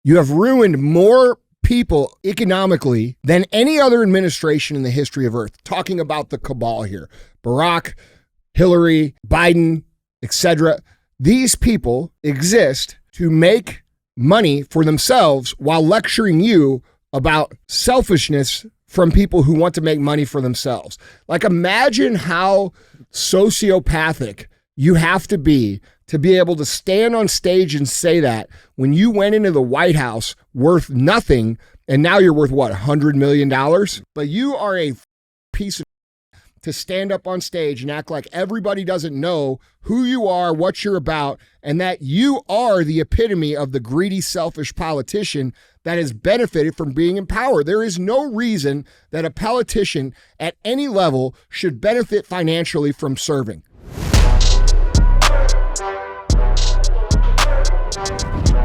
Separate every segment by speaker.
Speaker 1: You have ruined more people economically than any other administration in the history of Earth. Talking about the cabal here. Barack, Hillary, Biden, etc. These people exist to make money for themselves while lecturing you about selfishness from people who want to make money for themselves. Like, imagine how sociopathic you have to be able to stand on stage and say that when you went into the White House worth nothing and now you're worth what, $100 million? But you are a piece of to stand up on stage and act like everybody doesn't know who you are, what you're about, and that you are the epitome of the greedy, selfish politician that has benefited from being in power. There is no reason that a politician at any level should benefit financially from serving.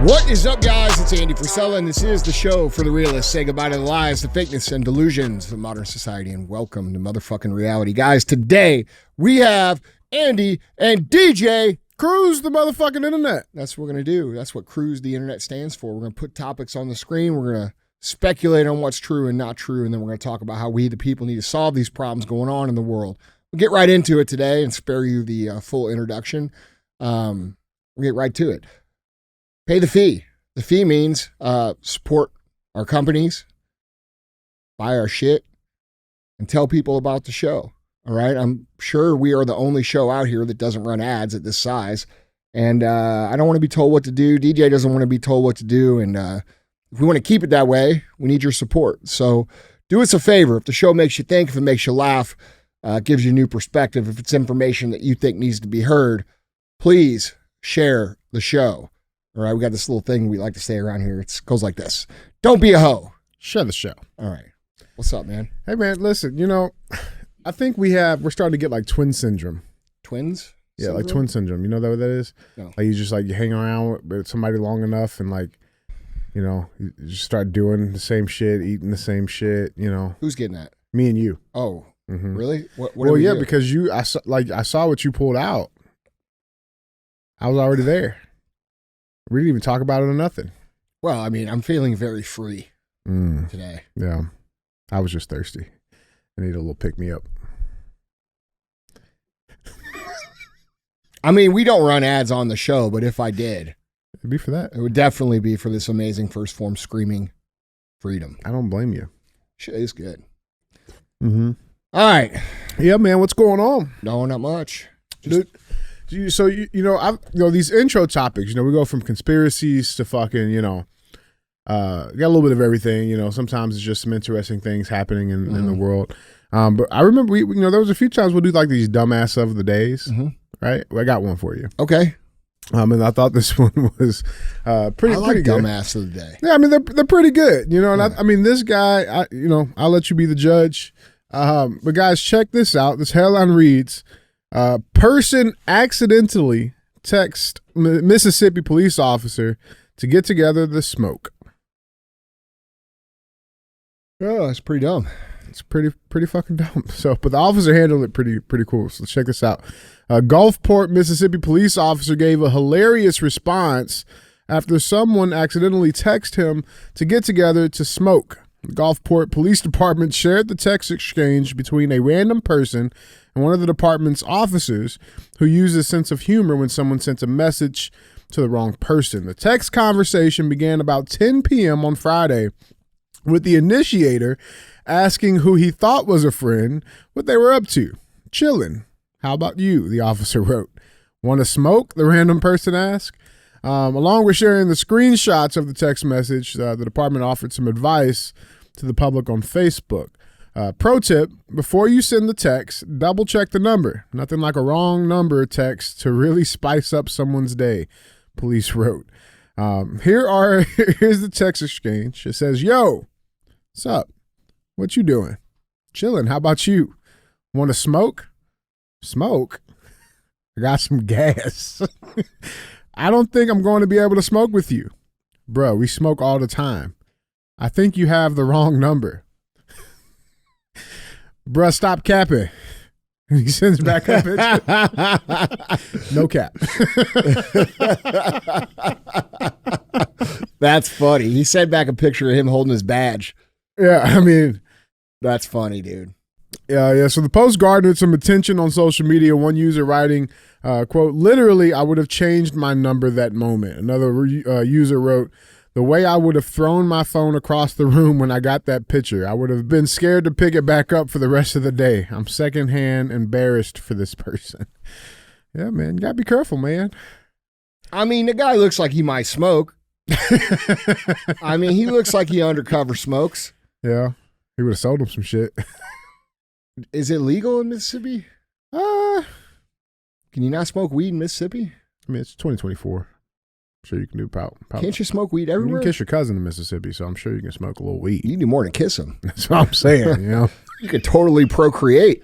Speaker 1: What is up, guys? It's Andy Frisella, and this is the show for the realists. Say goodbye to the lies, the fakeness, and delusions of modern society, and welcome to motherfucking reality. Guys, today we have Andy and DJ
Speaker 2: Cruise the motherfucking internet.
Speaker 1: That's what we're going to do. That's what Cruise the internet stands for. We're going to put topics on the screen. We're going to speculate on what's true and not true, and then we're going to talk about how we, the people, need to solve these problems going on in the world. We'll get right into it today and spare you the full introduction. We'll get right to it. Pay the fee. The fee means support our companies, buy our shit, and tell people about the show. All right? I'm sure we are the only show out here that doesn't run ads at this size. And I don't want to be told what to do. DJ doesn't want to be told what to do. And if we want to keep it that way, we need your support. So do us a favor. If the show makes you think, if it makes you laugh, gives you a new perspective, if it's information that you think needs to be heard, please share the show. All right, we got this little thing we like to say around here. It goes like this. Don't be a hoe.
Speaker 2: Share the show.
Speaker 1: All right. What's up, man?
Speaker 2: Hey, man, listen, you know, I think we're starting to get like twin syndrome.
Speaker 1: Twins?
Speaker 2: Yeah,
Speaker 1: syndrome?
Speaker 2: like twin syndrome. You know what that is?
Speaker 1: No.
Speaker 2: Like you hang around with somebody long enough and like, you know, you just start doing the same shit, eating the same shit, you know.
Speaker 1: Who's getting that?
Speaker 2: Me and you.
Speaker 1: Oh, really? What
Speaker 2: well, yeah,
Speaker 1: do?
Speaker 2: because I saw what you pulled out. I was already there. We didn't even talk about it or nothing.
Speaker 1: Well, I mean, I'm feeling very free today.
Speaker 2: Yeah. I was just thirsty. I need a little pick-me-up.
Speaker 1: I mean, we don't run ads on the show, but if I did,
Speaker 2: It'd be for that.
Speaker 1: it would definitely be for this amazing first form screaming freedom.
Speaker 2: I don't blame you.
Speaker 1: Shit is good.
Speaker 2: Mm-hmm.
Speaker 1: All right.
Speaker 2: Yeah, man, what's going on?
Speaker 1: No, not much.
Speaker 2: Dude, so you know these intro topics. You know, we go from conspiracies to fucking, you know, got a little bit of everything. You know, sometimes it's just some interesting things happening in the world. But I remember there was a few times we'll do like these dumbass of the days, right? I got one for you.
Speaker 1: Okay.
Speaker 2: And I thought this one was pretty good.
Speaker 1: Dumbass of the day.
Speaker 2: Yeah, I mean they're pretty good. You know, and I mean this guy, I'll let you be the judge. But guys, check this out. This headline reads. Person accidentally text Mississippi police officer to get together to smoke.
Speaker 1: Oh, that's pretty dumb.
Speaker 2: It's pretty fucking dumb. So, but the officer handled it pretty cool. So check this out. Gulfport, Mississippi police officer gave a hilarious response after someone accidentally texted him to get together to smoke. The Gulfport Police Department shared the text exchange between a random person and one of the department's officers who used a sense of humor when someone sent a message to the wrong person. The text conversation began about 10 p.m. on Friday with the initiator asking who he thought was a friend what they were up to. Chilling. How about you? The officer wrote. Want to smoke? The random person asked. Along with sharing the screenshots of the text message, the department offered some advice to the public on Facebook. Pro tip, before you send the text, double check the number. Nothing like a wrong number text to really spice up someone's day, police wrote. Here's the text exchange. It says, yo, what's up? What you doing? Chilling. How about you? Want to smoke? Smoke? I got some gas. I don't think I'm going to be able to smoke with you. Bro, we smoke all the time. I think you have the wrong number. Bruh, stop capping. He sends back up. No cap.
Speaker 1: That's funny. He sent back a picture of him holding his badge.
Speaker 2: Yeah, I mean,
Speaker 1: that's funny, dude.
Speaker 2: Yeah. So the post garnered some attention on social media. One user writing, quote, literally, I would have changed my number that moment. Another user wrote, the way I would have thrown my phone across the room when I got that picture. I would have been scared to pick it back up for the rest of the day. I'm secondhand embarrassed for this person. Yeah, man. You got to be careful, man.
Speaker 1: I mean, the guy looks like he might smoke. I mean, he looks like he undercover smokes.
Speaker 2: Yeah. He would have sold him some shit.
Speaker 1: Is it legal in Mississippi? Can you not smoke weed in Mississippi?
Speaker 2: I mean, it's 2024. I'm sure you can do pout.
Speaker 1: Can't you smoke weed everywhere?
Speaker 2: You can kiss your cousin in Mississippi, so I'm sure you can smoke a little weed.
Speaker 1: You can do more than kiss him.
Speaker 2: That's what I'm saying, you know.
Speaker 1: You could totally procreate.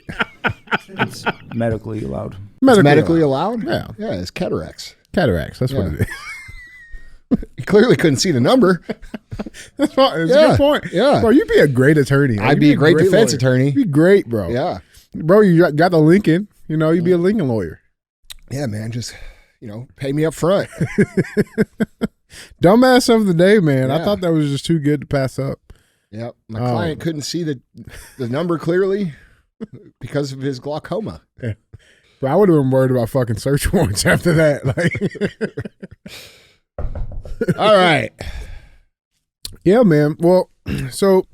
Speaker 3: It's medically allowed.
Speaker 1: Medically allowed?
Speaker 2: Yeah.
Speaker 1: Yeah, it's cataracts.
Speaker 2: Cataracts, that's what it is.
Speaker 1: You clearly couldn't see the number.
Speaker 2: That's a good point.
Speaker 1: Yeah.
Speaker 2: Bro, you'd be a great attorney.
Speaker 1: I'd be a great defense attorney.
Speaker 2: You'd be great, bro.
Speaker 1: Yeah.
Speaker 2: Bro, you got the Lincoln. You know, you'd be a Lincoln lawyer.
Speaker 1: Yeah, man. Just, pay me up front.
Speaker 2: Dumbass of the day, man.
Speaker 1: Yeah.
Speaker 2: I thought that was just too good to pass up.
Speaker 1: Yep. My client couldn't see the number clearly because of his glaucoma.
Speaker 2: Yeah. But I would have been worried about fucking search warrants after that.
Speaker 1: All right.
Speaker 2: Yeah, man. Well, so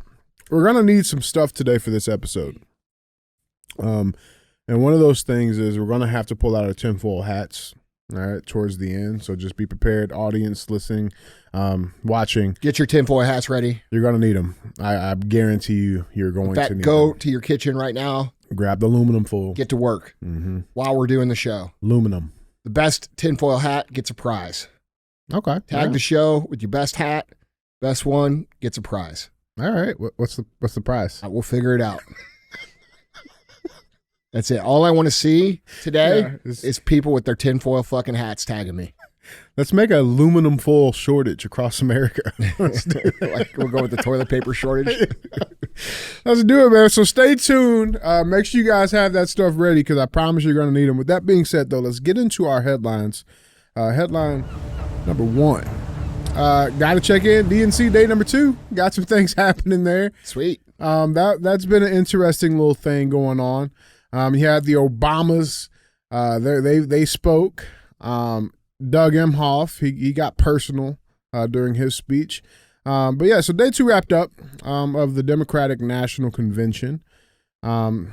Speaker 2: we're going to need some stuff today for this episode. And one of those things is we're going to have to pull out our tinfoil hats, all right, towards the end. So just be prepared, audience listening, watching.
Speaker 1: Get your tinfoil hats ready.
Speaker 2: You're going to need them. I guarantee you're going to need
Speaker 1: go
Speaker 2: them.
Speaker 1: to your kitchen right now.
Speaker 2: Grab the aluminum foil.
Speaker 1: Get to work while we're doing the show.
Speaker 2: Aluminum.
Speaker 1: The best tinfoil hat gets a prize.
Speaker 2: Okay.
Speaker 1: Tag the show with your best hat. Best one gets a prize.
Speaker 2: All right. What's the prize?
Speaker 1: We'll figure it out. That's it. All I want to see today is people with their tinfoil fucking hats tagging me.
Speaker 2: Let's make an aluminum foil shortage across America.
Speaker 1: Like we'll go with the toilet paper shortage.
Speaker 2: Let's do it, man. So stay tuned. Make sure you guys have that stuff ready because I promise you're going to need them. With that being said, though, let's get into our headlines. Headline number 1. Got to check in. DNC day number 2. Got some things happening there.
Speaker 1: Sweet.
Speaker 2: That's been an interesting little thing going on. You had the Obamas. They spoke. Doug Emhoff, he got personal during his speech. But yeah, so day 2 wrapped up of the Democratic National Convention. And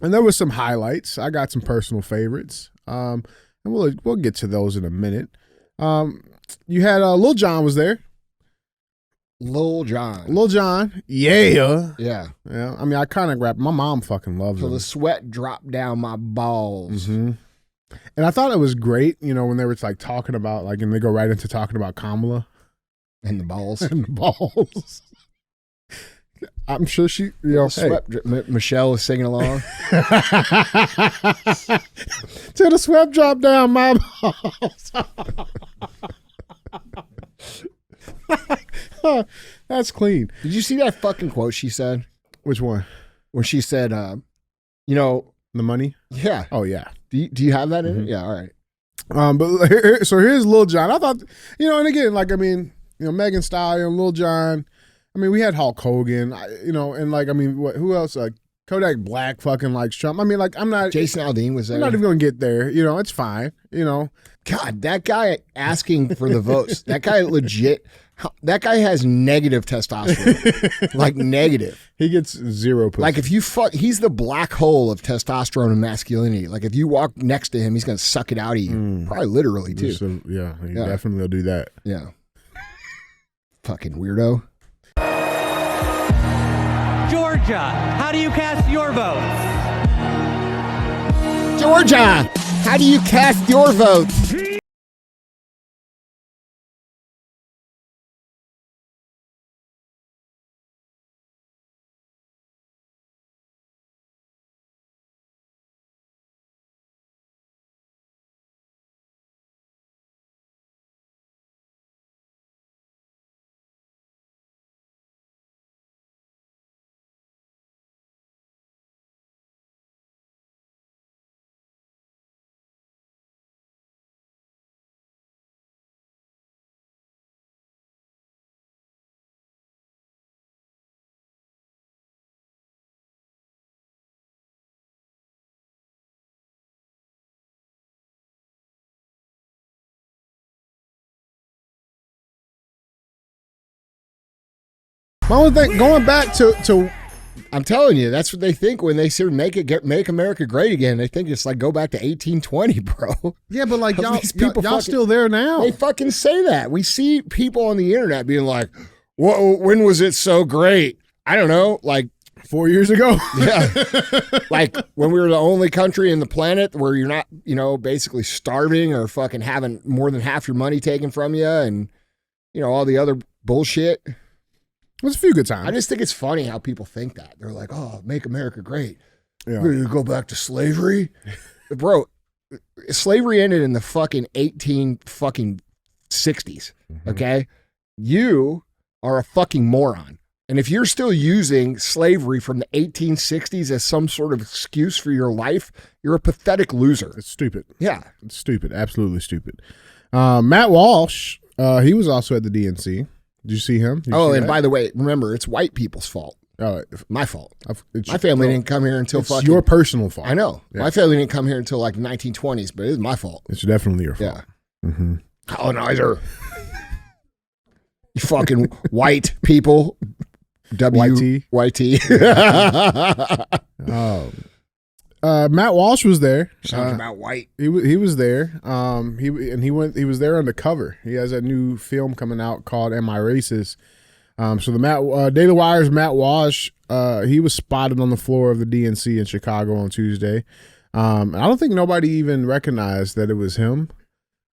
Speaker 2: there was some highlights. I got some personal favorites. And we'll get to those in a minute. You had Lil Jon was there.
Speaker 1: Lil Jon.
Speaker 2: Yeah.
Speaker 1: Yeah.
Speaker 2: Yeah. I mean, I kind of grabbed. My mom fucking loves him.
Speaker 1: So the sweat dropped down my balls.
Speaker 2: Mm-hmm. And I thought it was great, when they were like talking about and they go right into talking about Kamala
Speaker 1: and the balls.
Speaker 2: and the balls. I'm sure she,
Speaker 1: Michelle was singing along.
Speaker 2: Till the sweat drop down my balls. That's clean.
Speaker 1: Did you see that fucking quote she said?
Speaker 2: Which one?
Speaker 1: When she said,
Speaker 2: the money?
Speaker 1: Yeah.
Speaker 2: Oh, yeah.
Speaker 1: Do you have that in it? Yeah, all right.
Speaker 2: But here's Lil Jon. I thought, and again, Megan Stallion, Lil Jon. I mean, we had Hulk Hogan, who else? Kodak Black fucking likes Trump. I mean, I'm not.
Speaker 1: Jason Aldean was there.
Speaker 2: I'm not even going to get there. It's fine.
Speaker 1: God, that guy asking for the votes. That guy legit. That guy has negative testosterone. Negative.
Speaker 2: He gets 0 pussy.
Speaker 1: If you he's the black hole of testosterone and masculinity. If you walk next to him, he's going to suck it out of you. Probably literally, too.
Speaker 2: So, yeah, he definitely will do that.
Speaker 1: Yeah. Fucking weirdo.
Speaker 4: Georgia, how do you cast your votes?
Speaker 1: Georgia, how do you cast your votes?
Speaker 2: My only thing, going back to
Speaker 1: I'm telling you, that's what they think when they say make America great again. They think it's like go back to 1820, bro.
Speaker 2: yeah, but like y'all
Speaker 1: fucking,
Speaker 2: still there now.
Speaker 1: They fucking say that. We see people on the internet being like, when was it so great? I don't know, like
Speaker 2: 4 years ago.
Speaker 1: Yeah. Like when we were the only country in the planet where you're not, basically starving or fucking having more than half your money taken from you and, all the other bullshit.
Speaker 2: It was a few good times.
Speaker 1: I just think it's funny how people think that. They're like, oh, make America great.
Speaker 2: Yeah.
Speaker 1: We're going to go back to slavery. Bro, slavery ended in the fucking 18 fucking 60s, okay? You are a fucking moron. And if you're still using slavery from the 1860s as some sort of excuse for your life, you're a pathetic loser.
Speaker 2: It's stupid.
Speaker 1: Yeah.
Speaker 2: It's stupid. Absolutely stupid. Matt Walsh, he was also at the DNC. Did you see him?
Speaker 1: By the way, remember, it's white people's fault. My fault. My family didn't come here until
Speaker 2: it's your personal fault.
Speaker 1: I know. Yeah. My family didn't come here until like 1920s, but it's my fault.
Speaker 2: It's definitely your fault.
Speaker 1: Yeah. Mm-hmm. Colonizer. You fucking white people. YT.
Speaker 2: Matt Walsh was there.
Speaker 1: Talking about white.
Speaker 2: He was there. He was there undercover. He has a new film coming out called "Am I Racist?" So the Daily Wire's Matt Walsh, he was spotted on the floor of the DNC in Chicago on Tuesday. I don't think nobody even recognized that it was him,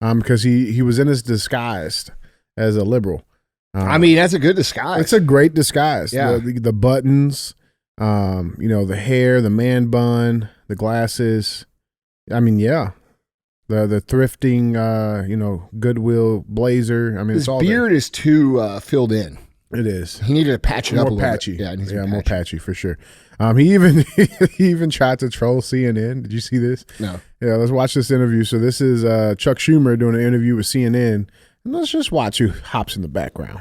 Speaker 2: because he was in his disguise as a liberal.
Speaker 1: I mean, that's a good disguise.
Speaker 2: It's a great disguise.
Speaker 1: Yeah.
Speaker 2: The buttons, the hair, the man bun, the glasses. I mean, yeah. The thrifting, Goodwill blazer. I mean,
Speaker 1: his
Speaker 2: it's all
Speaker 1: beard is too filled in.
Speaker 2: It is.
Speaker 1: He needed to patch it up a little
Speaker 2: patchy.
Speaker 1: bit.
Speaker 2: Yeah, more patchy for sure. He even tried to troll CNN. Did you see this?
Speaker 1: No.
Speaker 2: Yeah, let's watch this interview. So this is Chuck Schumer doing an interview with CNN. And let's just watch who hops in the background.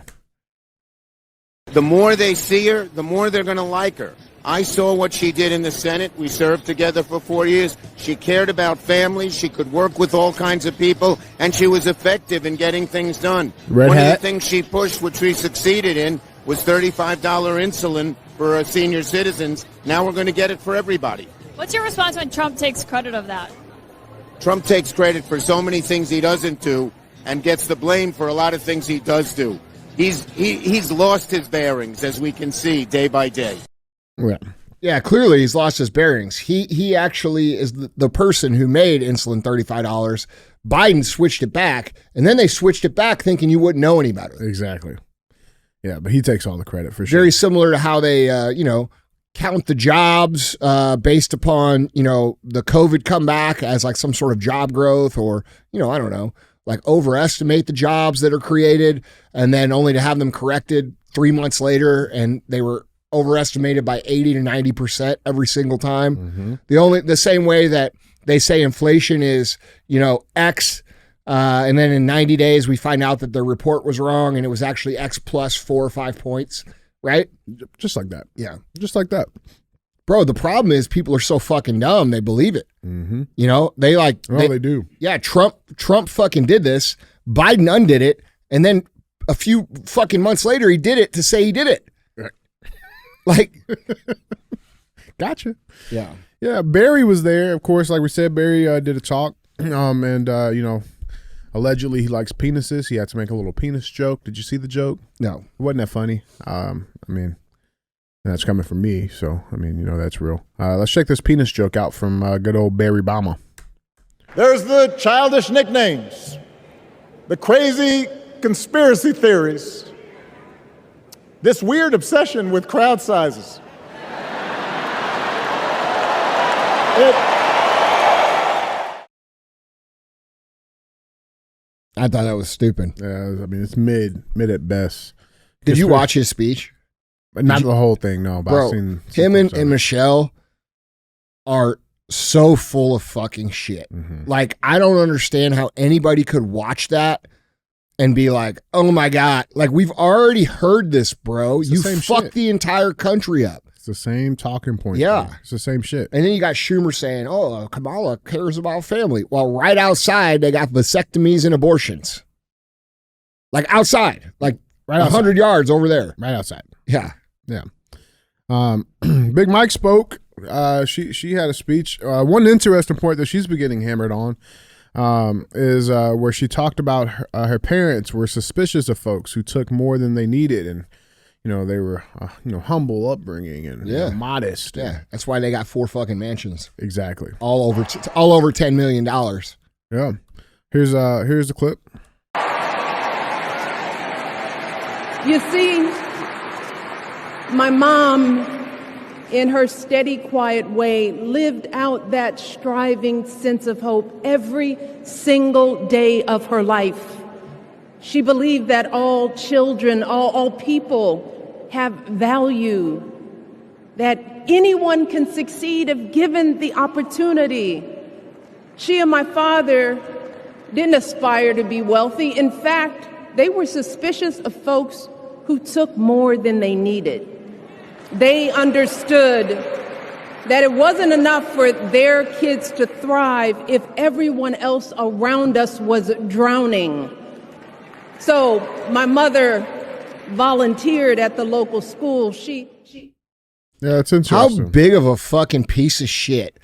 Speaker 5: The more they see her, the more they're going to like her. I saw what she did in the Senate. We served together for 4 years. She cared about families. She could work with all kinds of people, and she was effective in getting things done. One of the things she pushed, which we succeeded in, was $35 insulin for senior citizens. Now we're going to get it for everybody.
Speaker 6: What's your response when Trump takes credit of that?
Speaker 5: Trump takes credit for so many things he doesn't do and gets the blame for a lot of things he does do. He's lost his bearings, as we can see day by day.
Speaker 1: Yeah, clearly he's lost his bearings. He actually is the person who made insulin $35. Biden switched it back, and then they switched it back thinking you wouldn't know any better.
Speaker 2: Exactly. Yeah, but he takes all the credit for sure.
Speaker 1: Very similar to how they, count the jobs based upon, the COVID comeback as like some sort of job growth or, I don't know, like overestimate the jobs that are created and then only to have them corrected 3 months later and they were overestimated by 80 to 90% every single time. Mm-hmm. The same way that they say inflation is, X, and then in 90 days we find out that the report was wrong and it was actually X plus 4 or 5 points, right?
Speaker 2: Just like that.
Speaker 1: Yeah.
Speaker 2: Just like that.
Speaker 1: Bro, the problem is people are so fucking dumb, they believe it.
Speaker 2: Mm-hmm.
Speaker 1: They
Speaker 2: do. Yeah,
Speaker 1: Trump fucking did this. Biden undid it. And then a few fucking months later, he did it to say he did it.
Speaker 2: Right.
Speaker 1: Like,
Speaker 2: gotcha.
Speaker 1: Yeah.
Speaker 2: Yeah, Barry was there. Of course, like we said, Barry did a talk. Allegedly he likes penises. He had to make a little penis joke. Did you see the joke?
Speaker 1: No.
Speaker 2: It wasn't that funny. That's coming from me, so, that's real. Let's check this penis joke out from good old Barry Obama.
Speaker 7: There's the childish nicknames, the crazy conspiracy theories, this weird obsession with crowd sizes.
Speaker 1: I thought that was stupid.
Speaker 2: Yeah, it's mid at best.
Speaker 1: Did you watch his speech?
Speaker 2: Not the whole thing, no. But
Speaker 1: bro,
Speaker 2: I've seen
Speaker 1: him and Michelle are so full of fucking shit.
Speaker 2: Mm-hmm.
Speaker 1: Like, I don't understand how anybody could watch that and be like, oh my God. Like, we've already heard this, bro. You fucked the entire country up.
Speaker 2: It's the same talking point.
Speaker 1: Yeah.
Speaker 2: Bro. It's the same shit.
Speaker 1: And then you got Schumer saying, oh, Kamala cares about family. Well, right outside, they got vasectomies and abortions. Like, outside. Like, right 100 yards over there.
Speaker 2: Right outside.
Speaker 1: Yeah.
Speaker 2: Yeah. Big Mike spoke. She had a speech. One interesting point that she's been getting hammered on is where she talked about her parents were suspicious of folks who took more than they needed, and they were humble upbringing and modest.
Speaker 1: Yeah, that's why they got 4 fucking mansions.
Speaker 2: Exactly.
Speaker 1: All over $10 million.
Speaker 2: Yeah. Here's the clip.
Speaker 8: You see, my mom, in her steady, quiet way, lived out that striving sense of hope every single day of her life. She believed that all children, all people have value, that anyone can succeed if given the opportunity. She and my father didn't aspire to be wealthy. In fact, they were suspicious of folks who took more than they needed. They understood that it wasn't enough for their kids to thrive if everyone else around us was drowning. So my mother volunteered at the local school.
Speaker 2: Yeah, it's interesting.
Speaker 1: How big of a fucking piece of shit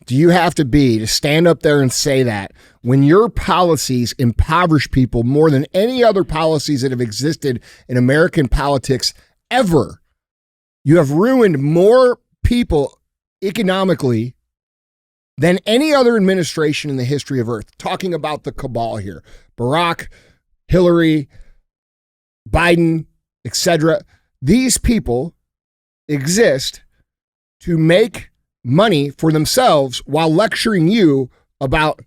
Speaker 1: do you have to be to stand up there and say that when your policies impoverish people more than any other policies that have existed in American politics ever? You have ruined more people economically than any other administration in the history of Earth. Talking about the cabal here. Barack, Hillary, Biden, etc. These people exist to make money for themselves while lecturing you about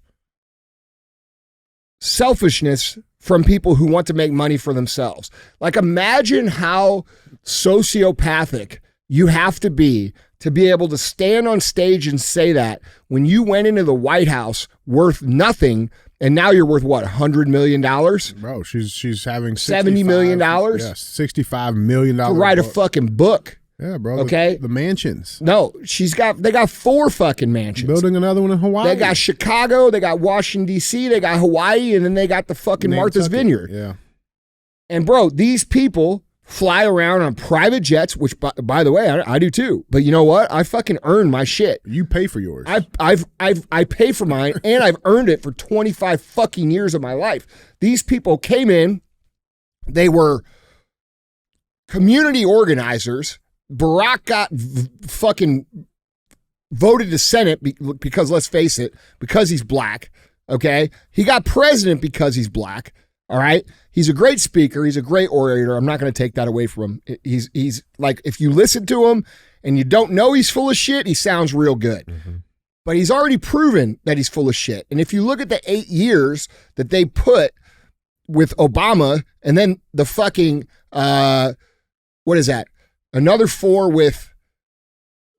Speaker 1: selfishness from people who want to make money for themselves. Like, imagine how sociopathic you have to be able to stand on stage and say that when you went into the White House worth nothing, and now you're worth what, $100 million?
Speaker 2: Bro, she's having
Speaker 1: $70 million?
Speaker 2: Yeah, $65 million
Speaker 1: to write a fucking book.
Speaker 2: Yeah, bro.
Speaker 1: Okay.
Speaker 2: The mansions.
Speaker 1: No, they got 4 fucking mansions.
Speaker 2: Building another one in Hawaii.
Speaker 1: They got Chicago, they got Washington, D.C., they got Hawaii, and then they got the fucking Martha's Vineyard.
Speaker 2: Yeah.
Speaker 1: And bro, these people fly around on private jets, which by the way, I do too. But you know what? I fucking earn my shit.
Speaker 2: You pay for yours.
Speaker 1: I pay for mine, and I've earned it for 25 fucking years of my life. These people came in, they were community organizers. Barack got fucking voted to Senate because, let's face it, because he's black, okay? He got president because he's black, all right? He's a great speaker. He's a great orator. I'm not going to take that away from him. He's like, if you listen to him and you don't know he's full of shit, he sounds real good. Mm-hmm. But he's already proven that he's full of shit. And if you look at the 8 years that they put with Obama and then the fucking, what is that? Another 4 with,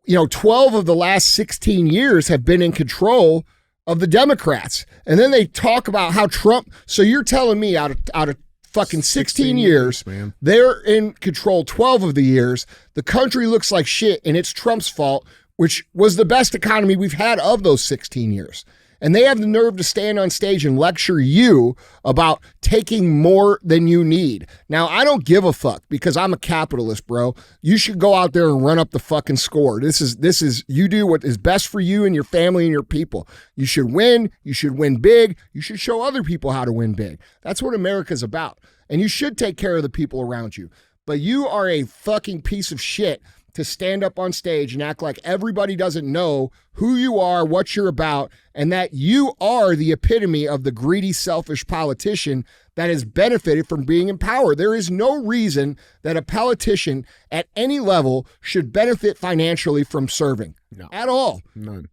Speaker 1: 12 of the last 16 years have been in control of the Democrats. And then they talk about how Trump, so you're telling me out of fucking 16 years,
Speaker 2: man.
Speaker 1: They're in control 12 of the years. The country looks like shit and it's Trump's fault, which was the best economy we've had of those 16 years. And they have the nerve to stand on stage and lecture you about taking more than you need. Now, I don't give a fuck because I'm a capitalist, bro. You should go out there and run up the fucking score. This is you do what is best for you and your family and your people. You should win. You should win big. You should show other people how to win big. That's what America's about. And you should take care of the people around you. But you are a fucking piece of shit to stand up on stage and act like everybody doesn't know who you are, what you're about, and that you are the epitome of the greedy, selfish politician that has benefited from being in power. There is no reason that a politician at any level should benefit financially from serving.
Speaker 2: No.
Speaker 1: At all.
Speaker 2: None.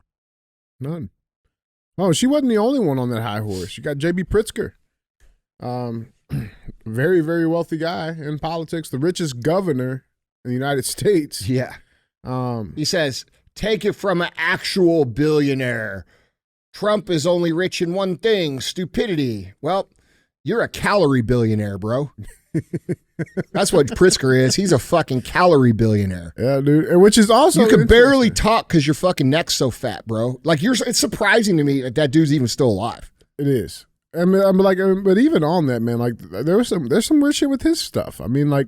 Speaker 2: Oh, she wasn't the only one on that high horse. You got J.B. Pritzker. Very, very wealthy guy in politics, the richest governor in the United States.
Speaker 1: Yeah. He says, take it from an actual billionaire. Trump is only rich in one thing, stupidity. Well, you're a calorie billionaire, bro. That's what Pritzker is. He's a fucking calorie billionaire.
Speaker 2: Yeah, dude. And which is also
Speaker 1: you can barely talk because your fucking neck's so fat, bro. Like it's surprising to me that dude's even still alive.
Speaker 2: It is. I mean, but even on that, man, like there's some weird shit with his stuff. I mean, like,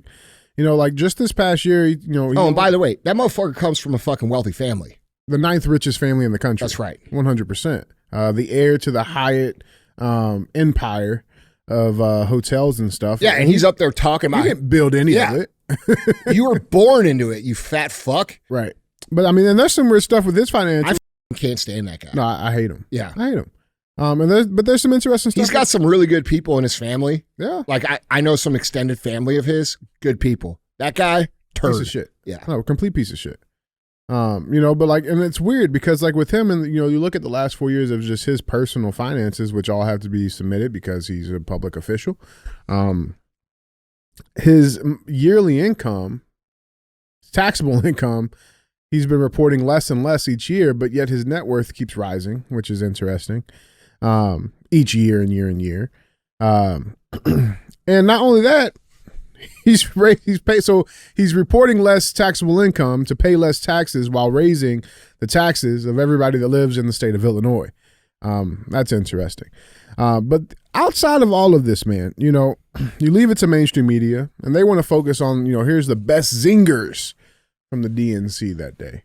Speaker 2: like just this past year,
Speaker 1: and by the way, that motherfucker comes from a fucking wealthy family.
Speaker 2: The 9th richest family in the country.
Speaker 1: That's right.
Speaker 2: 100%. The heir to the Hyatt empire of hotels and stuff.
Speaker 1: Yeah, and he's up there talking about
Speaker 2: he didn't build any of it.
Speaker 1: You were born into it, you fat fuck.
Speaker 2: Right. But I mean, and there's some weird stuff with his financials.
Speaker 1: I can't stand that guy.
Speaker 2: No, I hate him.
Speaker 1: Yeah.
Speaker 2: I hate him. But there's some interesting stuff.
Speaker 1: He's got some really good people in his family.
Speaker 2: Yeah.
Speaker 1: Like I know some extended family of his, good people. That guy, turd.
Speaker 2: Piece of shit.
Speaker 1: Yeah.
Speaker 2: No, complete piece of shit. But like, and it's weird because like with him and, you look at the last 4 years of just his personal finances, which all have to be submitted because he's a public official. His yearly income, taxable income, he's been reporting less and less each year, but yet his net worth keeps rising, which is interesting. Each year and year and year. And not only that, he's reporting less taxable income to pay less taxes while raising the taxes of everybody that lives in the state of Illinois. That's interesting. But outside of all of this, man, you leave it to mainstream media and they want to focus on, here's the best zingers from the DNC that day.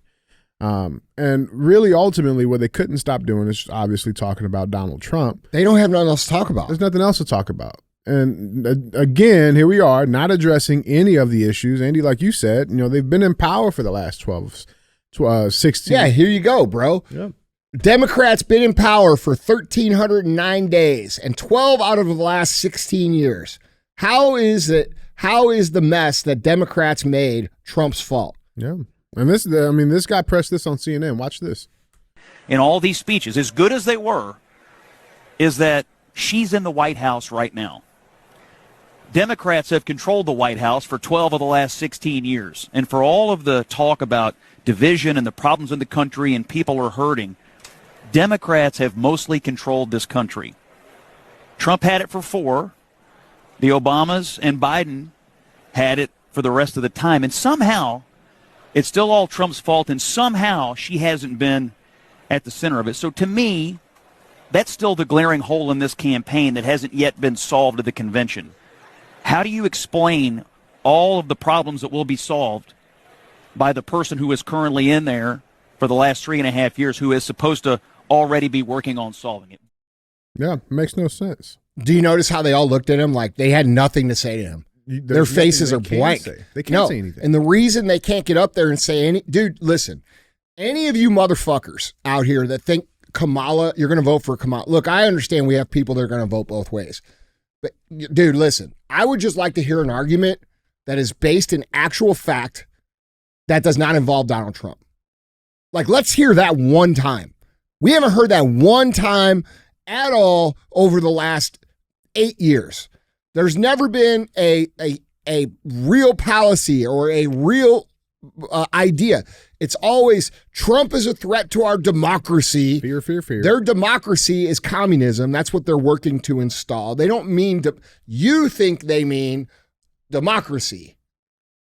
Speaker 2: And really, ultimately, what they couldn't stop doing is obviously talking about Donald Trump.
Speaker 1: They don't have nothing else to talk about.
Speaker 2: There's nothing else to talk about. And again, here we are, not addressing any of the issues. Andy, like you said, they've been in power for the last 16.
Speaker 1: Yeah, here you go, bro.
Speaker 2: Yeah.
Speaker 1: Democrats been in power for 1,309 days and 12 out of the last 16 years. How is the mess that Democrats made Trump's fault?
Speaker 2: Yeah. And this guy pressed this on CNN. Watch this.
Speaker 9: In all these speeches, as good as they were, is that she's in the White House right now. Democrats have controlled the White House for 12 of the last 16 years. And for all of the talk about division and the problems in the country and people are hurting, Democrats have mostly controlled this country. Trump had it for 4. The Obamas and Biden had it for the rest of the time. And somehow, it's still all Trump's fault, and somehow she hasn't been at the center of it. So to me, that's still the glaring hole in this campaign that hasn't yet been solved at the convention. How do you explain all of the problems that will be solved by the person who is currently in there for the last 3.5 years who is supposed to already be working on solving it?
Speaker 2: Yeah, it makes no sense.
Speaker 1: Do you notice how they all looked at him like they had nothing to say to him? Their faces are blank.
Speaker 2: They can't say anything.
Speaker 1: And the reason they can't get up there and say dude, listen, any of you motherfuckers out here that think Kamala, you're going to vote for Kamala. Look, I understand we have people that are going to vote both ways. But dude, listen, I would just like to hear an argument that is based in actual fact that does not involve Donald Trump. Like, let's hear that one time. We haven't heard that one time at all over the last 8 years. There's never been a real policy or a real idea. It's always Trump is a threat to our democracy.
Speaker 2: Fear, fear, fear.
Speaker 1: Their democracy is communism. That's what they're working to install. They don't mean you think they mean democracy.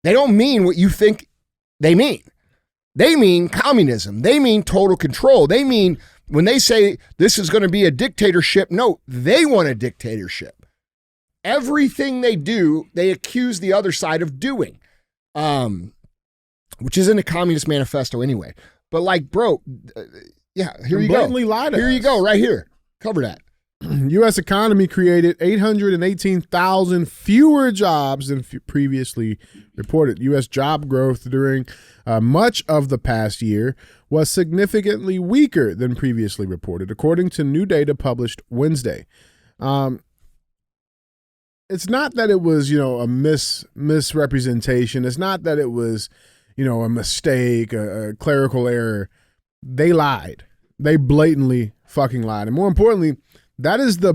Speaker 1: They don't mean what you think they mean. They mean communism. They mean total control. They mean when they say this is going to be a dictatorship, no, they want a dictatorship. Everything they do, they accuse the other side of doing, which isn't a communist manifesto anyway. But like, bro, yeah, here you go. Here you go, right here. Cover that.
Speaker 2: U.S. economy created 818,000 fewer jobs than previously reported. U.S. job growth during much of the past year was significantly weaker than previously reported, according to new data published Wednesday. It's not that it was, a misrepresentation. It's not that it was, a mistake, a clerical error. They lied. They blatantly fucking lied. And more importantly, that is the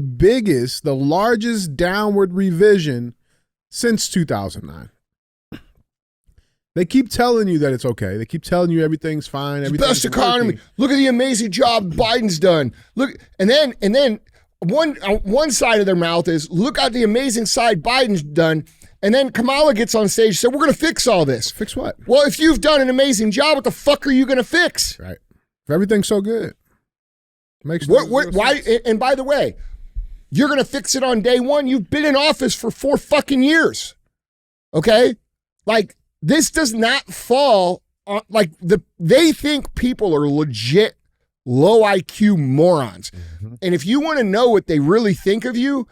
Speaker 2: largest downward revision since 2009. They keep telling you that it's okay. They keep telling you everything's fine. Everything's
Speaker 1: best economy.
Speaker 2: working.
Speaker 1: Look at the amazing job Biden's done. Look, and then one side of their mouth is look at the amazing side Biden's done. And then Kamala gets on stage and said, we're going to fix all this.
Speaker 2: Fix what?
Speaker 1: Well, if you've done an amazing job, what the fuck are you going to fix?
Speaker 2: Right. If everything's so good. Makes
Speaker 1: why? And by the way, you're going to fix it on day one. You've been in office for 4 fucking years. Okay? Like, this does not fall on, like, they think people are legit low IQ morons. And if you want to know what they really think of you,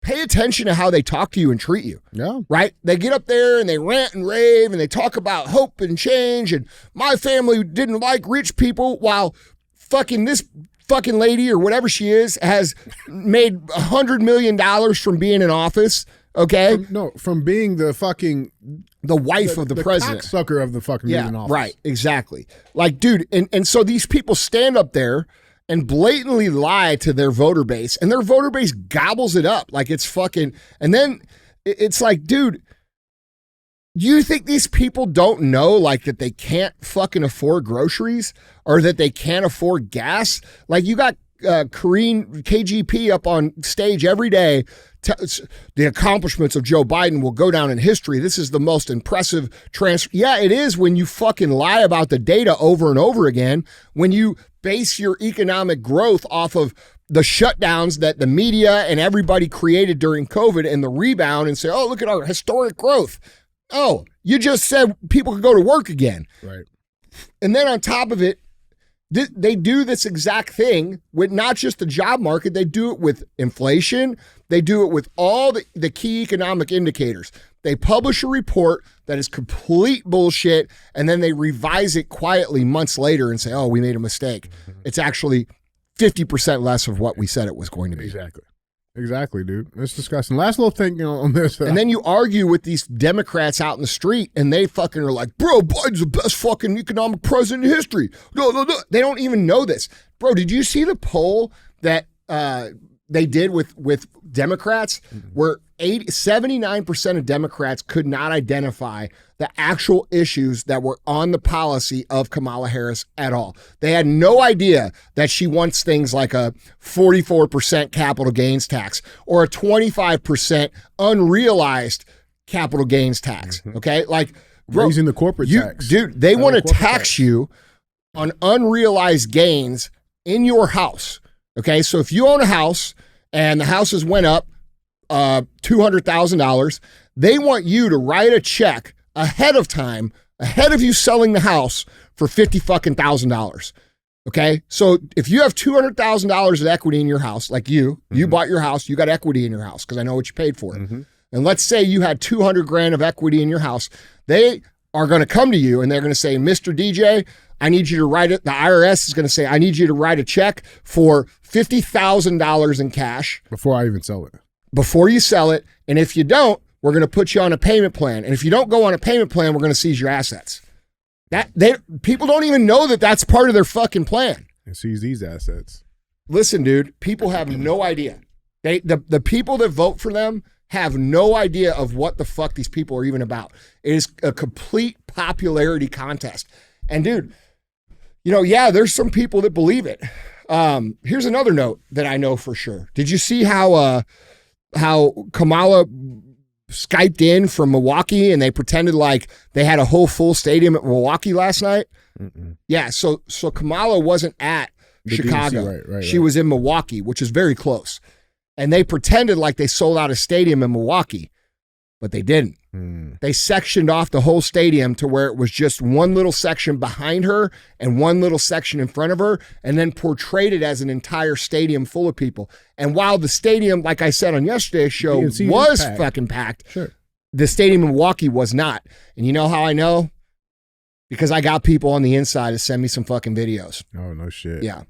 Speaker 1: pay attention to how they talk to you and treat you.
Speaker 2: Yeah.
Speaker 1: Right? They get up there and they rant and rave and they talk about hope and change and my family didn't like rich people, while fucking this fucking lady or whatever she is has made $100 million from being in office. Okay?
Speaker 2: From being the fucking...
Speaker 1: The wife of the president.
Speaker 2: Sucker of the fucking being in office.
Speaker 1: Right, exactly. Like, dude, and so these people stand up there and blatantly lie to their voter base, and their voter base gobbles it up like it's fucking, and then it's like, dude, you think these people don't know, like, that they can't fucking afford groceries or that they can't afford gas? Like, you got Karine KGP up on stage every day. The accomplishments of Joe Biden will go down in history. This is the most impressive transfer. Yeah, it is when you fucking lie about the data over and over again, when you base your economic growth off of the shutdowns that the media and everybody created during COVID and the rebound and say, oh, look at our historic growth. Oh, you just said people could go to work again.
Speaker 2: Right.
Speaker 1: And then on top of it, they do this exact thing with not just the job market. They do it with inflation. They do it with all the key economic indicators. They publish a report that is complete bullshit, and then they revise it quietly months later and say, oh, we made a mistake. It's actually 50% less of what we said it was going to be.
Speaker 2: Exactly, dude. It's disgusting. Last little thing on this.
Speaker 1: And then you argue with these Democrats out in the street, and they fucking are like, bro, Biden's the best fucking economic president in history. No. They don't even know this. Bro, did you see the poll that they did with Democrats where 79% of Democrats could not identify the actual issues that were on the policy of Kamala Harris at all? They had no idea that she wants things like a 44% capital gains tax or a 25% unrealized capital gains tax. Okay? Like, bro,
Speaker 2: raising the corporate tax.
Speaker 1: Dude, they want to tax you on unrealized gains in your house. Okay? So if you own a house and the houses went up $200,000, they want you to write a check ahead of time, ahead of you selling the house for $50,000. Okay? So if you have $200,000 of equity in your house, like you bought your house, you got equity in your house because I know what you paid for it. And let's say you had 200 grand of equity in your house. They are going to come to you and they're going to say, Mr. DJ, I need you to write it. The IRS is going to say, I need you to write a check for $50,000 in cash.
Speaker 2: Before I even sell it.
Speaker 1: Before you sell it. And if you don't, we're going to put you on a payment plan. And if you don't go on a payment plan, we're going to seize your assets. People don't even know that that's part of their fucking plan.
Speaker 2: And seize these assets.
Speaker 1: Listen, dude, people have no idea. The people that vote for them have no idea of what the fuck these people are even about. It is a complete popularity contest. And dude, there's some people that believe it. Here's another note that I know for sure. Did you see how Kamala Skyped in from Milwaukee and they pretended like they had a whole full stadium at Milwaukee last night? Yeah, so Kamala wasn't at Chicago.
Speaker 2: Right,
Speaker 1: she was in Milwaukee, which is very close. And they pretended like they sold out a stadium in Milwaukee, but they didn't. They sectioned off the whole stadium to where it was just one little section behind her and one little section in front of her, and then portrayed it as an entire stadium full of people. And while the stadium, like I said on yesterday's show, was fucking packed,
Speaker 2: sure,
Speaker 1: the stadium in Milwaukee was not. And you know how I know? Because I got people on the inside to send me some fucking videos.
Speaker 2: Oh, no shit.
Speaker 1: Yeah.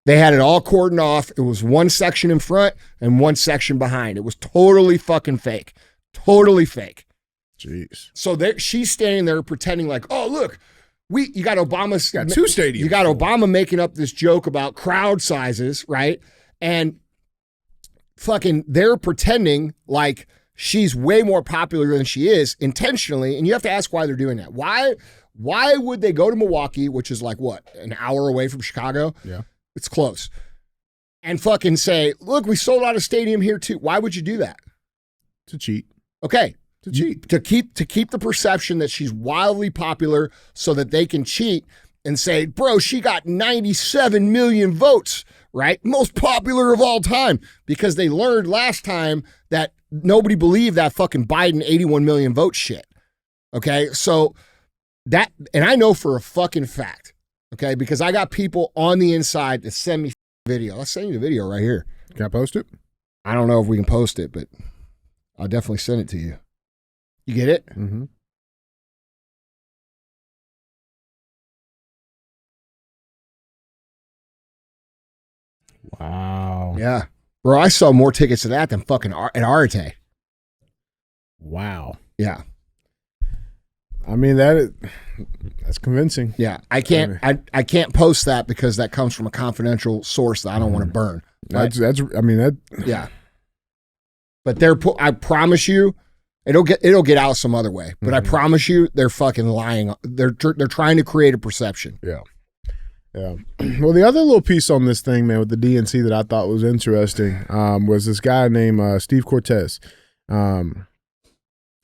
Speaker 1: They had it all cordoned off. It was one section in front and one section behind. It was totally fucking fake. Totally fake.
Speaker 2: Jeez. So
Speaker 1: she's standing there pretending like, oh, look, you got Obama's
Speaker 2: got two stadiums.
Speaker 1: You got Obama making up this joke about crowd sizes, right? And fucking they're pretending like she's way more popular than she is intentionally. And you have to ask why they're doing that. Why would they go to Milwaukee, which is like what, an hour away from Chicago?
Speaker 2: Yeah.
Speaker 1: It's close. And fucking say, look, we sold out a stadium here too. Why would you do that?
Speaker 2: To cheat.
Speaker 1: Okay.
Speaker 2: To cheat.
Speaker 1: To keep the perception that she's wildly popular so that they can cheat and say, bro, she got 97 million votes, right? Most popular of all time. Because they learned last time that nobody believed that fucking Biden 81 million vote shit. Okay, so that, and I know for a fucking fact, okay, because I got people on the inside to send me video. I'll send you the video right here.
Speaker 2: Can I post it?
Speaker 1: I don't know if we can post it, but I'll definitely send it to you. You get it?
Speaker 2: Mm-hmm. Wow.
Speaker 1: Yeah. Bro, I saw more tickets to that than fucking at Arte.
Speaker 2: Wow.
Speaker 1: Yeah.
Speaker 2: I mean, that's convincing.
Speaker 1: Yeah. I can't post that because that comes from a confidential source that I don't want to burn.
Speaker 2: That's
Speaker 1: yeah. But I promise you, it'll get out some other way. But I promise you, they're fucking lying. They're trying to create a perception.
Speaker 2: Yeah. Yeah. Well, the other little piece on this thing, man, with the DNC that I thought was interesting was this guy named Steve Cortez. Now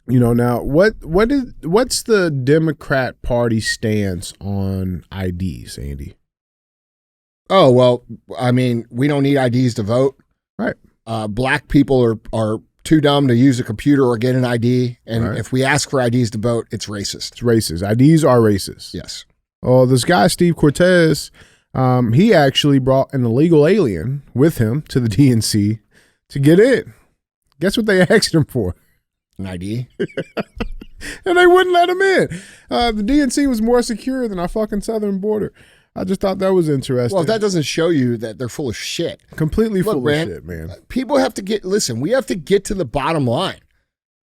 Speaker 2: what's the Democrat Party stance on IDs, Andy?
Speaker 1: Oh, well, I mean, we don't need IDs to vote.
Speaker 2: Right.
Speaker 1: Black people are too dumb to use a computer or get an ID. And if we ask for IDs to vote, it's racist.
Speaker 2: It's racist. IDs are racist.
Speaker 1: Yes.
Speaker 2: Oh, this guy, Steve Cortez, he actually brought an illegal alien with him to the DNC to get in. Guess what they asked him for?
Speaker 1: An ID.
Speaker 2: And they wouldn't let him in. The DNC was more secure than our fucking southern border. I just thought that was interesting.
Speaker 1: Well, if that doesn't show you that they're full of shit.
Speaker 2: Completely full of shit, man.
Speaker 1: People have to we have to get to the bottom line.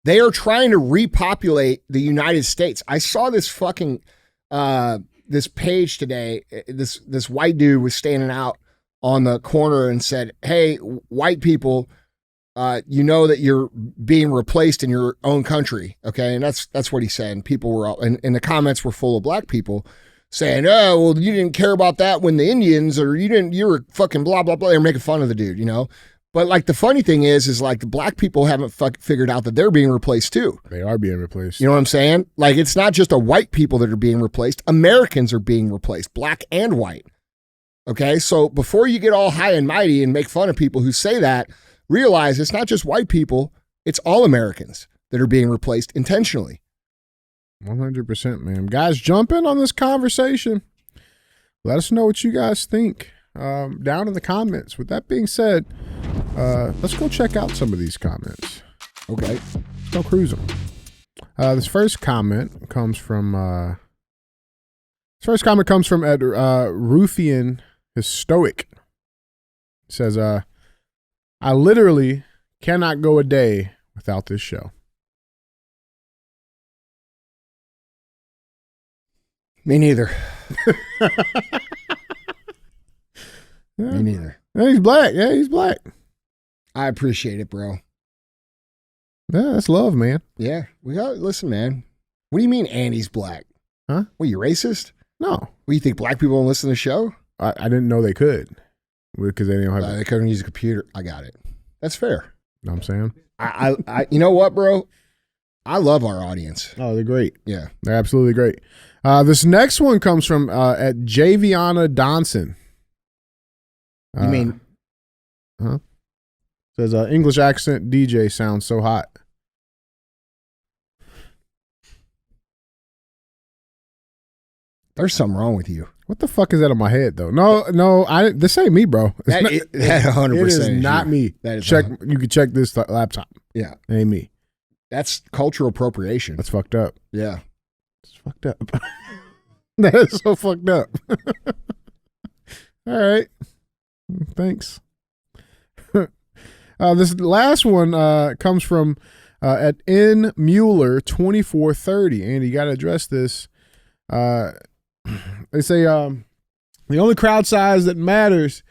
Speaker 1: They are trying to repopulate the United States. I saw this fucking this page today. This white dude was standing out on the corner and said, "Hey, white people, you know that you're being replaced in your own country." Okay, and that's what he said. And people were all, and the comments were full of black people saying, "Oh, well, you didn't care about that when the Indians, or you were fucking blah blah blah." They're making fun of the dude, you know. But like the funny thing is like the black people haven't figured out that they're being replaced too.
Speaker 2: They are being replaced.
Speaker 1: You know what I'm saying? Like it's not just the white people that are being replaced. Americans are being replaced, black and white. Okay, so before you get all high and mighty and make fun of people who say that, realize it's not just white people, it's all Americans that are being replaced intentionally.
Speaker 2: 100%, man. Guys, jump in on this conversation. Let us know what you guys think down in the comments. With that being said, let's go check out some of these comments.
Speaker 1: Okay.
Speaker 2: Let's go cruise them. This first comment comes from Ed Ruthian Historic. It says, I literally cannot go a day without this show.
Speaker 1: Me neither. Me neither.
Speaker 2: Yeah, he's black. Yeah, he's black.
Speaker 1: I appreciate it, bro.
Speaker 2: Yeah, that's love, man.
Speaker 1: Yeah. Listen, man. What do you mean Andy's black?
Speaker 2: Huh?
Speaker 1: What, you racist?
Speaker 2: No.
Speaker 1: What, you think black people don't listen to the show?
Speaker 2: I didn't know they could. Because they didn't have
Speaker 1: they couldn't use a computer. I got it. That's fair.
Speaker 2: Know what I'm saying?
Speaker 1: I you know what, bro? I love our audience.
Speaker 2: Oh, they're great.
Speaker 1: Yeah.
Speaker 2: They're absolutely great. This next one comes from at Javiana Donson.
Speaker 1: You mean?
Speaker 2: Huh? Says English accent DJ sounds so hot.
Speaker 1: There's something wrong with you.
Speaker 2: What the fuck is that on my head though? No, this ain't me, bro.
Speaker 1: That 100%
Speaker 2: it is not me.
Speaker 1: That is
Speaker 2: check. You can check this laptop.
Speaker 1: Yeah,
Speaker 2: it ain't me.
Speaker 1: That's cultural appropriation.
Speaker 2: That's fucked up.
Speaker 1: Yeah,
Speaker 2: it's fucked up. That is so fucked up. All right, thanks. This last one comes from at N Mueller 2430, and you got to address this. They say the only crowd size that matters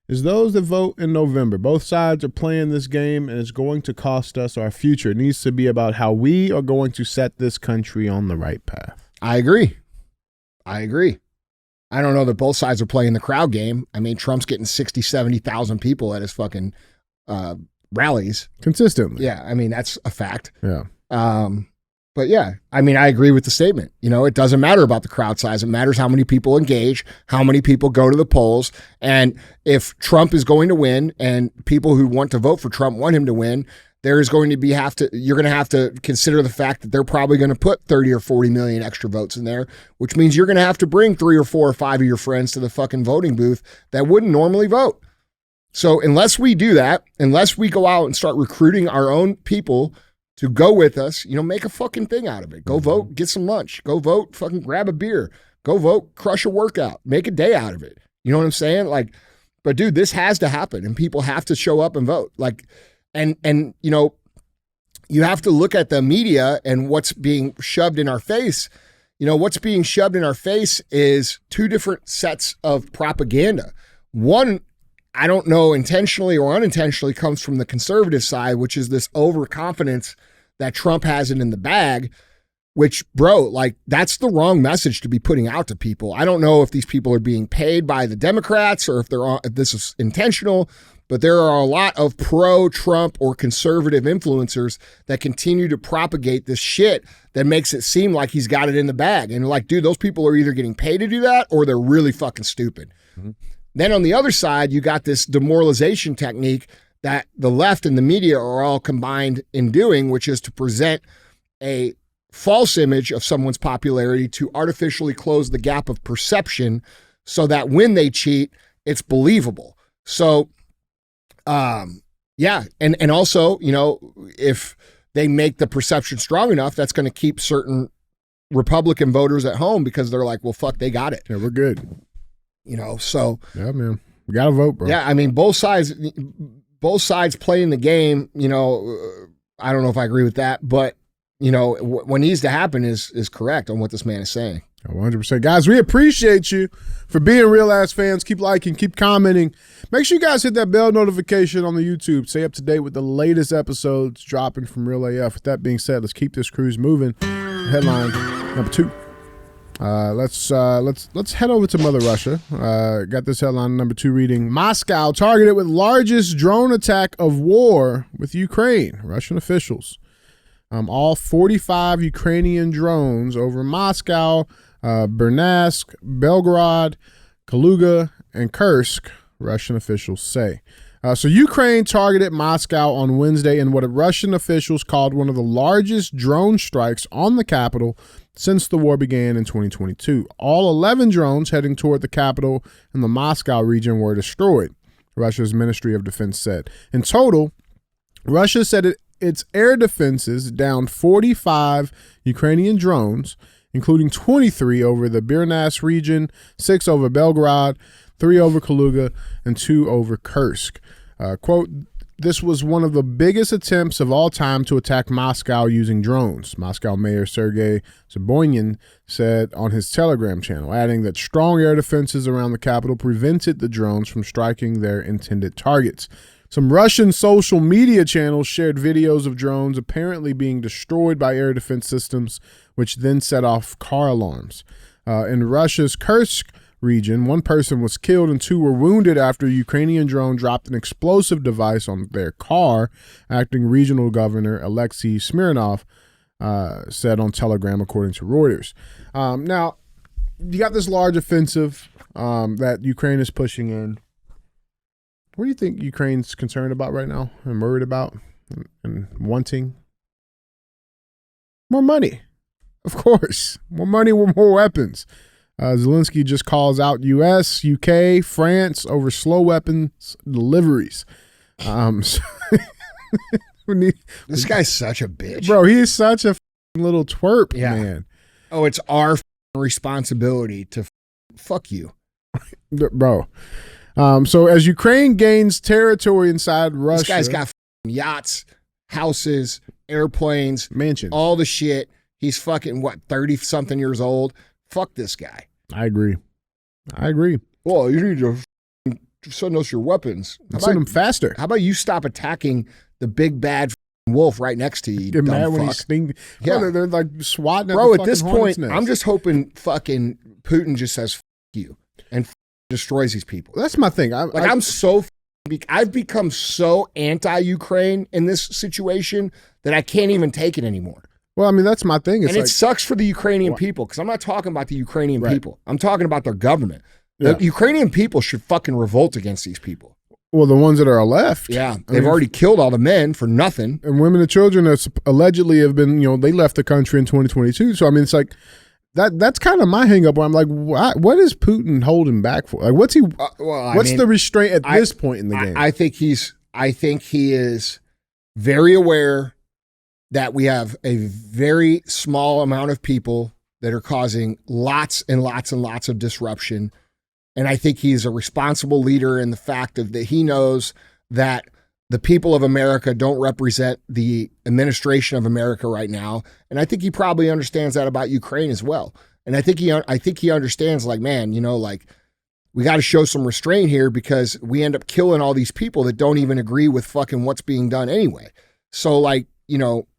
Speaker 2: is those that vote in November. Both sides are playing this game, and it's going to cost us our future. It needs to be about how we are going to set this country on the right path.
Speaker 1: I agree. I don't know that both sides are playing the crowd game. I mean, Trump's getting 60, 70,000 people at his fucking rallies.
Speaker 2: Consistently.
Speaker 1: Yeah, I mean, that's a fact.
Speaker 2: Yeah.
Speaker 1: But yeah, I mean, I agree with the statement. You know, it doesn't matter about the crowd size. It matters how many people engage, how many people go to the polls. And if Trump is going to win and people who want to vote for Trump want him to win, you're going to have to consider the fact that they're probably going to put 30 or 40 million extra votes in there, which means you're going to have to bring 3 or 4 or 5 of your friends to the fucking voting booth that wouldn't normally vote. So unless we do that, unless we go out and start recruiting our own people to go with us, make a fucking thing out of it. Go vote, get some lunch. Go vote, fucking grab a beer. Go vote, crush a workout. Make a day out of it. You know what I'm saying? But dude, this has to happen and people have to show up and vote. And you have to look at the media and what's being shoved in our face. What's being shoved in our face is 2 different sets of propaganda. One, I don't know, intentionally or unintentionally, comes from the conservative side, which is this overconfidence that Trump has it in the bag, which, bro, that's the wrong message to be putting out to people. I don't know if these people are being paid by the Democrats or if this is intentional, but there are a lot of pro-Trump or conservative influencers that continue to propagate this shit that makes it seem like he's got it in the bag. And dude, those people are either getting paid to do that or they're really fucking stupid. Mm-hmm. Then on the other side, you got this demoralization technique that the left and the media are all combined in doing, which is to present a false image of someone's popularity to artificially close the gap of perception so that when they cheat, it's believable. So, yeah. And also, if they make the perception strong enough, that's going to keep certain Republican voters at home because they're like, well, fuck, they got it.
Speaker 2: Yeah, we're good.
Speaker 1: So. Yeah,
Speaker 2: man. We got to vote, bro.
Speaker 1: Yeah, I mean, both sides playing the game, I don't know if I agree with that, but, what needs to happen is correct on what this man is saying.
Speaker 2: 100%. Guys, we appreciate you for being real ass fans. Keep liking, keep commenting. Make sure you guys hit that bell notification on the YouTube. Stay up to date with the latest episodes dropping from Real AF. With that being said, let's keep this cruise moving. Headline number 2. Let's head over to Mother Russia. Got this headline number 2 reading: Moscow targeted with largest drone attack of war with Ukraine. Russian officials. All 45 Ukrainian drones over Moscow, Bryansk, Belgorod, Kaluga, and Kursk, Russian officials say. So Ukraine targeted Moscow on Wednesday in what Russian officials called one of the largest drone strikes on the capital since the war began in 2022. All 11 drones heading toward the capital and the Moscow region were destroyed, Russia's Ministry of Defense said. In total, Russia said its air defenses downed 45 Ukrainian drones, including 23 over the Bryansk region, 6 over Belgorod, 3 over Kaluga, and 2 over Kursk. Quote, this was one of the biggest attempts of all time to attack Moscow using drones, Moscow Mayor Sergei Sobyanin said on his Telegram channel, adding that strong air defenses around the capital prevented the drones from striking their intended targets. Some Russian social media channels shared videos of drones apparently being destroyed by air defense systems, which then set off car alarms. In Russia's Kursk region, 1 person was killed and 2 were wounded after a Ukrainian drone dropped an explosive device on their car, acting regional governor Alexei Smirnov said on Telegram, according to Reuters. Now, you got this large offensive that Ukraine is pushing in. What do you think Ukraine's concerned about right now and worried about and wanting? More money, of course. More money with more weapons. Zelensky just calls out U.S., UK, France over slow weapons deliveries. This
Speaker 1: guy's such a bitch.
Speaker 2: Bro, he is such a little twerp, man.
Speaker 1: Oh, it's our responsibility to fuck you.
Speaker 2: Bro. So as Ukraine gains territory inside Russia.
Speaker 1: This guy's got yachts, houses, airplanes,
Speaker 2: mansions,
Speaker 1: all the shit. He's fucking, 30-something years old? Fuck this guy.
Speaker 2: I agree.
Speaker 1: Well, you need to send us your weapons.
Speaker 2: Send them faster.
Speaker 1: How about you stop attacking the big bad wolf right next to you?
Speaker 2: Get mad when he's stinging.
Speaker 1: Yeah.
Speaker 2: Bro, they're like swatting at
Speaker 1: Bro,
Speaker 2: the
Speaker 1: at this point,
Speaker 2: nest.
Speaker 1: I'm just hoping fucking Putin just says, fuck you, and destroys these people.
Speaker 2: That's my thing.
Speaker 1: I've become so anti-Ukraine in this situation that I can't even take it anymore.
Speaker 2: Well, I mean, that's my thing.
Speaker 1: It sucks for the Ukrainian people, because I'm not talking about the Ukrainian people. I'm talking about their government. The Ukrainian people should fucking revolt against these people.
Speaker 2: Well, the ones that are left.
Speaker 1: Yeah, they've already killed all the men for nothing.
Speaker 2: And women and children are allegedly have been, they left the country in 2022. So, I mean, it's like that's kind of my hang up where I'm like, what is Putin holding back for? Like, what's the restraint at this point in the game?
Speaker 1: I think he is very aware that we have a very small amount of people that are causing lots and lots and lots of disruption. And I think he's a responsible leader in the fact that he knows that the people of America don't represent the administration of America right now. And I think he probably understands that about Ukraine as well. And I think he understands, like, man, like, we got to show some restraint here because we end up killing all these people that don't even agree with fucking what's being done anyway. So, like,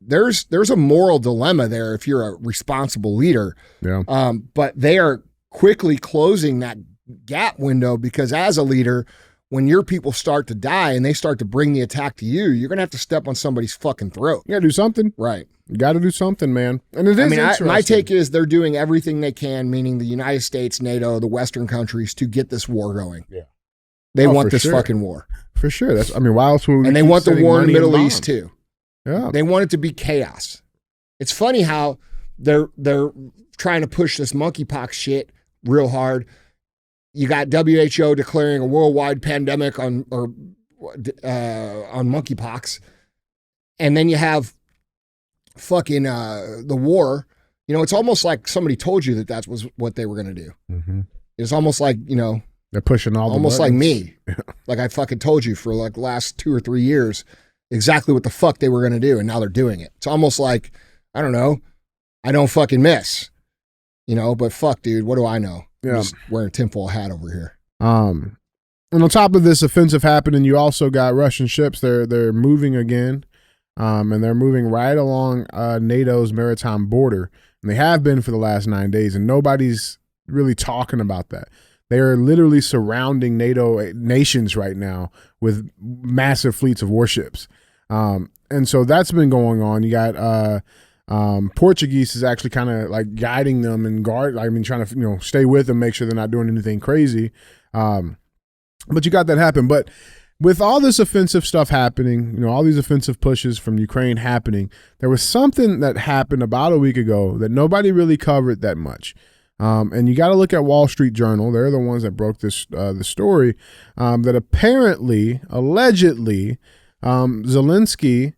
Speaker 1: there's a moral dilemma there if you're a responsible leader.
Speaker 2: Yeah.
Speaker 1: But they are quickly closing that gap window because as a leader, when your people start to die and they start to bring the attack to you, you're going to have to step on somebody's fucking throat.
Speaker 2: You got to do something.
Speaker 1: Right.
Speaker 2: You got to do something, man. And it is interesting.
Speaker 1: My take is they're doing everything they can, meaning the United States, NATO, the Western countries, to get this war going.
Speaker 2: Yeah.
Speaker 1: They want this fucking war.
Speaker 2: For sure. Why else would we
Speaker 1: And they want the war in the Middle East too.
Speaker 2: Yeah.
Speaker 1: They want it to be chaos. It's funny how they're trying to push this monkeypox shit real hard. You got WHO declaring a worldwide pandemic on monkeypox, and then you have fucking the war. It's almost like somebody told you that was what they were going to do.
Speaker 2: Mm-hmm.
Speaker 1: It's almost like
Speaker 2: they're pushing all the
Speaker 1: almost
Speaker 2: buttons.
Speaker 1: like me, like I fucking told you for like the last 2 or 3 years exactly what the fuck they were going to do, and now they're doing it. It's almost like I don't know, I don't fucking miss, but fuck, dude, what do I know?
Speaker 2: Yeah.
Speaker 1: I'm just wearing a tinfoil hat over here.
Speaker 2: And on top of this offensive happening, you also got Russian ships. They're moving again, and they're moving right along NATO's maritime border, and they have been for the last 9 days, and nobody's really talking about that. They are literally surrounding NATO nations right now with massive fleets of warships, and so that's been going on. You got Portuguese is actually kind of like guiding them and trying to stay with them, make sure they're not doing anything crazy. But you got that happen. But with all this offensive stuff happening, all these offensive pushes from Ukraine happening, there was something that happened about a week ago that nobody really covered that much. And you got to look at Wall Street Journal. They're the ones that broke this the story that allegedly, Zelensky.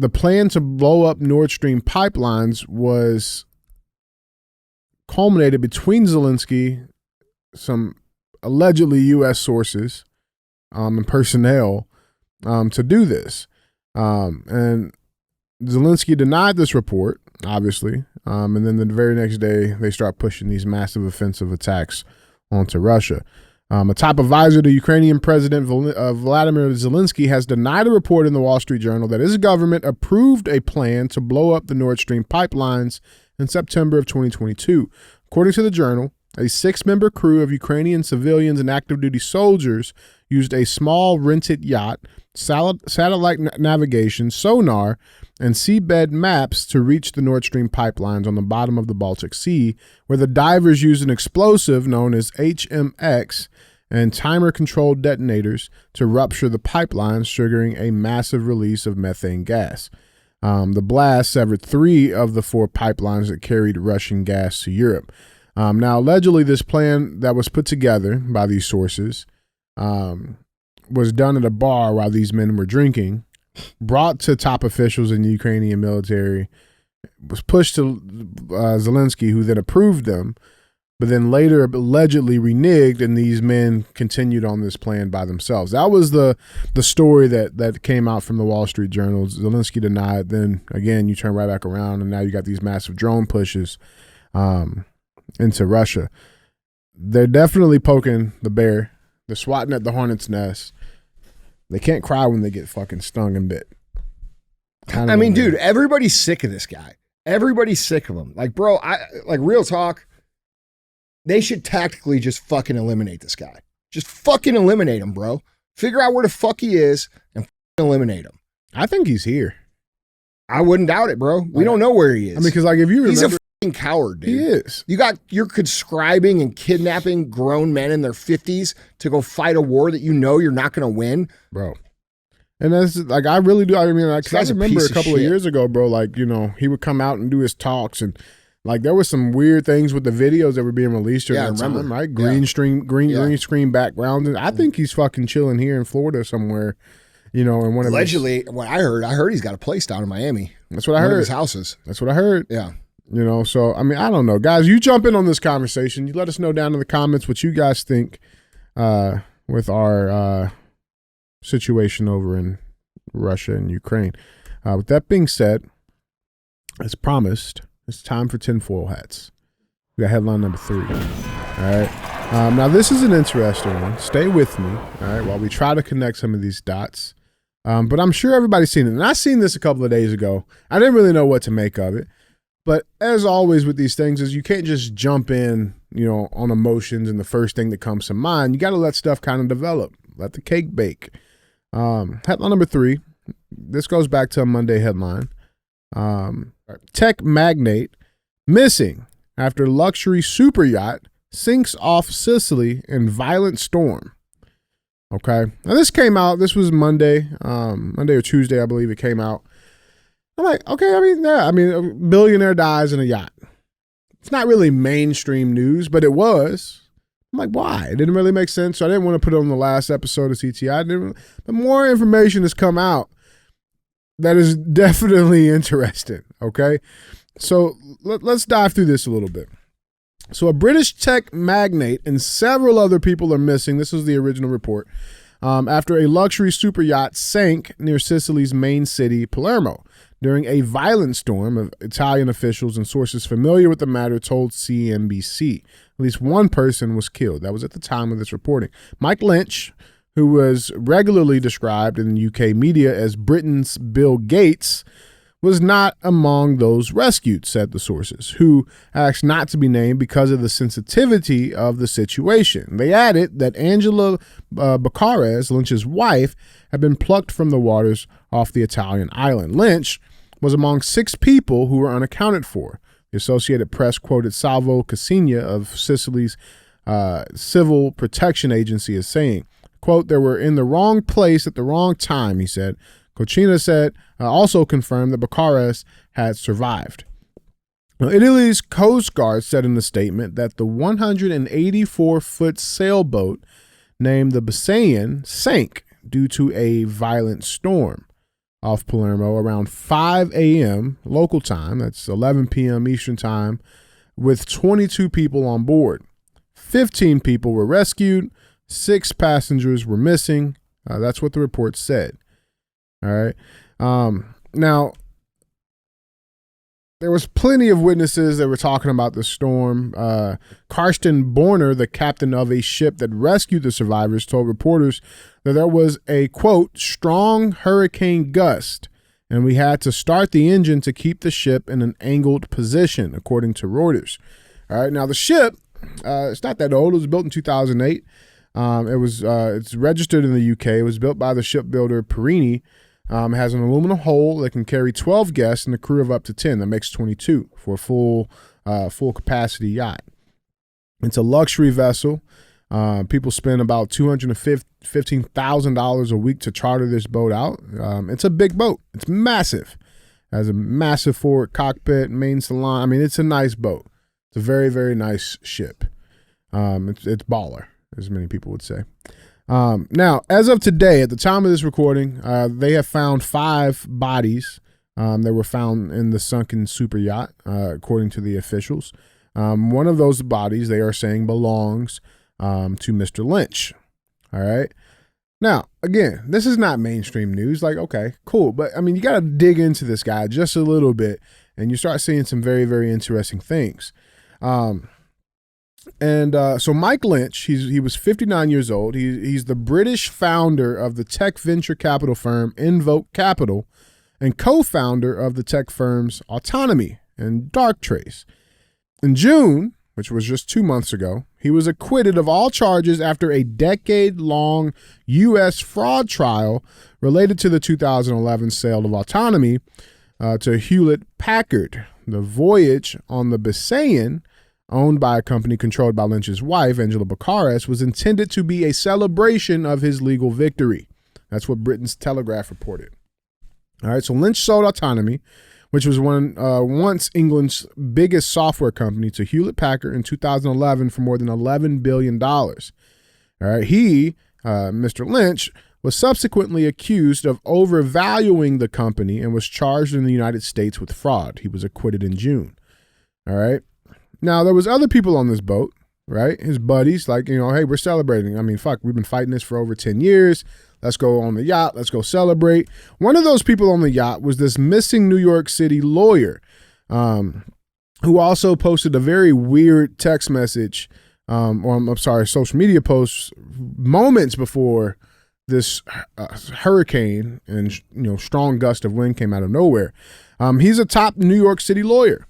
Speaker 2: The plan to blow up Nord Stream pipelines was culminated between Zelensky, some allegedly U.S. sources, and personnel to do this. And Zelensky denied this report, obviously. And then the very next day, they start pushing these massive offensive attacks onto Russia. A top advisor to Ukrainian President Vladimir Zelensky has denied a report in the Wall Street Journal that his government approved a plan to blow up the Nord Stream pipelines in September of 2022. According to the journal, a 6-member crew of Ukrainian civilians and active duty soldiers used a small rented yacht, satellite navigation, sonar, and seabed maps to reach the Nord Stream pipelines on the bottom of the Baltic Sea, where the divers used an explosive known as HMX and timer-controlled detonators to rupture the pipelines, triggering a massive release of methane gas. The blast severed 3 of the 4 pipelines that carried Russian gas to Europe. Now, allegedly, this plan that was put together by these sources was done at a bar while these men were drinking, brought to top officials in the Ukrainian military, was pushed to Zelensky, who then approved them, but then later allegedly reneged, and these men continued on this plan by themselves. That was the story that came out from the Wall Street Journal. Zelensky denied. Then again, you turn right back around, and now you got these massive drone pushes into Russia. They're definitely poking the bear. They're swatting at the hornet's nest. They can't cry when they get fucking stung and bit.
Speaker 1: I mean, dude, everybody's sick of this guy. Everybody's sick of him. Like, bro, real talk, they should tactically just fucking eliminate this guy. Just fucking eliminate him, bro. Figure out where the fuck he is and fucking eliminate him.
Speaker 2: I think he's here.
Speaker 1: I wouldn't doubt it, bro. We don't know where he is.
Speaker 2: I mean, because like if you remember,
Speaker 1: he's a coward, dude.
Speaker 2: He is.
Speaker 1: You're conscribing and kidnapping grown men in their 50s to go fight a war that you know you're not going to win.
Speaker 2: Bro. And that's like, I really do. I mean, like, 'cause I remember a couple of years ago, bro, like, you know, he would come out and do his talks, and like there was some weird things with the videos that were being released during that time, right? Green screen backgrounds. And I think he's fucking chilling here in Florida somewhere, you know, in one of
Speaker 1: allegedly, what I heard he's got a place down in Miami.
Speaker 2: That's what I heard.
Speaker 1: One of his houses.
Speaker 2: That's what I heard.
Speaker 1: Yeah.
Speaker 2: You know, so I mean, I don't know. Guys, you jump in on this conversation. You let us know down in the comments what you guys think with our situation over in Russia and Ukraine. With that being said, as promised, it's time for tinfoil hats. We got headline number 3. All right. Now, this is an interesting one. Stay with me, all right, while we try to connect some of these dots. But I'm sure everybody's seen it. And I seen this a couple of days ago. I didn't really know what to make of it. But as always with these things is you can't just jump in, you know, on emotions and the first thing that comes to mind. You got to let stuff kind of develop. Let the cake bake. Headline number 3. This goes back to a Monday headline. Tech magnate missing after luxury super yacht sinks off Sicily in violent storm. Okay. Now this came out. This was Monday or Tuesday, I believe it came out. I'm like, okay, a billionaire dies in a yacht. It's not really mainstream news, but it was. I'm like, why? It didn't really make sense. So I didn't want to put it on the last episode of CTI. But more information has come out that is definitely interesting. Okay. So let's dive through this a little bit. So a British tech magnate and several other people are missing. This was the original report. After a luxury super yacht sank near Sicily's main city, Palermo, during a violent storm, of Italian officials and sources familiar with the matter told CNBC. At least one person was killed. That was at the time of this reporting. Mike Lynch, who was regularly described in the UK media as Britain's Bill Gates, was not among those rescued, said the sources, who asked not to be named because of the sensitivity of the situation. They added that Angela Baccares, Lynch's wife, had been plucked from the waters off the Italian island. Lynch was among 6 people who were unaccounted for. The Associated Press quoted Salvo Cassigna of Sicily's Civil Protection Agency as saying, quote, "They were in the wrong place at the wrong time," he said. Cochina said, also confirmed that Baccares had survived. Now, Italy's Coast Guard said in the statement that the 184-foot sailboat named the Bisayan sank due to a violent storm off Palermo around 5 a.m. local time. That's 11 p.m. Eastern time, with 22 people on board. 15 people were rescued. 6 passengers were missing. That's what the report said. All right. Now, there was plenty of witnesses that were talking about the storm. Karsten Borner, the captain of a ship that rescued the survivors, told reporters that there was a, quote, strong hurricane gust, and we had to start the engine to keep the ship in an angled position, according to Reuters. All right. Now, the ship, it's not that old. It was built in 2008. It's registered in the UK. It was built by the shipbuilder Perini. It has an aluminum hull that can carry 12 guests and a crew of up to 10. That makes 22 for a full capacity yacht. It's a luxury vessel. People spend about $215,000 a week to charter this boat out. It's a big boat. It's massive. It has a massive forward cockpit, main salon. I mean, it's a nice boat. It's a very, very nice ship. It's baller, as many people would say. Now, as of today, at the time of this recording, they have found 5 bodies that were found in the sunken super yacht, according to the officials. One of those bodies, they are saying, belongs to Mr. Lynch. All right. Now, again, this is not mainstream news. Like, okay, cool. But, I mean, you got to dig into this guy just a little bit, and you start seeing some very, very interesting things. So Mike Lynch, he was 59 years old. He's the British founder of the tech venture capital firm Invoke Capital and co-founder of the tech firms Autonomy and Darktrace. In June, which was just 2 months ago, he was acquitted of all charges after a decade-long U.S. fraud trial related to the 2011 sale of Autonomy, to Hewlett Packard. The voyage on the Biscayne, owned by a company controlled by Lynch's wife, Angela Bucharest, was intended to be a celebration of his legal victory. That's what Britain's Telegraph reported. All right, so Lynch sold Autonomy, which was once England's biggest software company, to Hewlett Packard in 2011 for more than $11 billion. All right, he, Mr. Lynch, was subsequently accused of overvaluing the company and was charged in the United States with fraud. He was acquitted in June. All right. Now, there was other people on this boat, right? His buddies, like, hey, we're celebrating. I mean, fuck, we've been fighting this for over 10 years. Let's go on the yacht. Let's go celebrate. One of those people on the yacht was this missing New York City lawyer, who also posted a very weird text message, social media post moments before this hurricane and strong gust of wind came out of nowhere. He's a top New York City lawyer,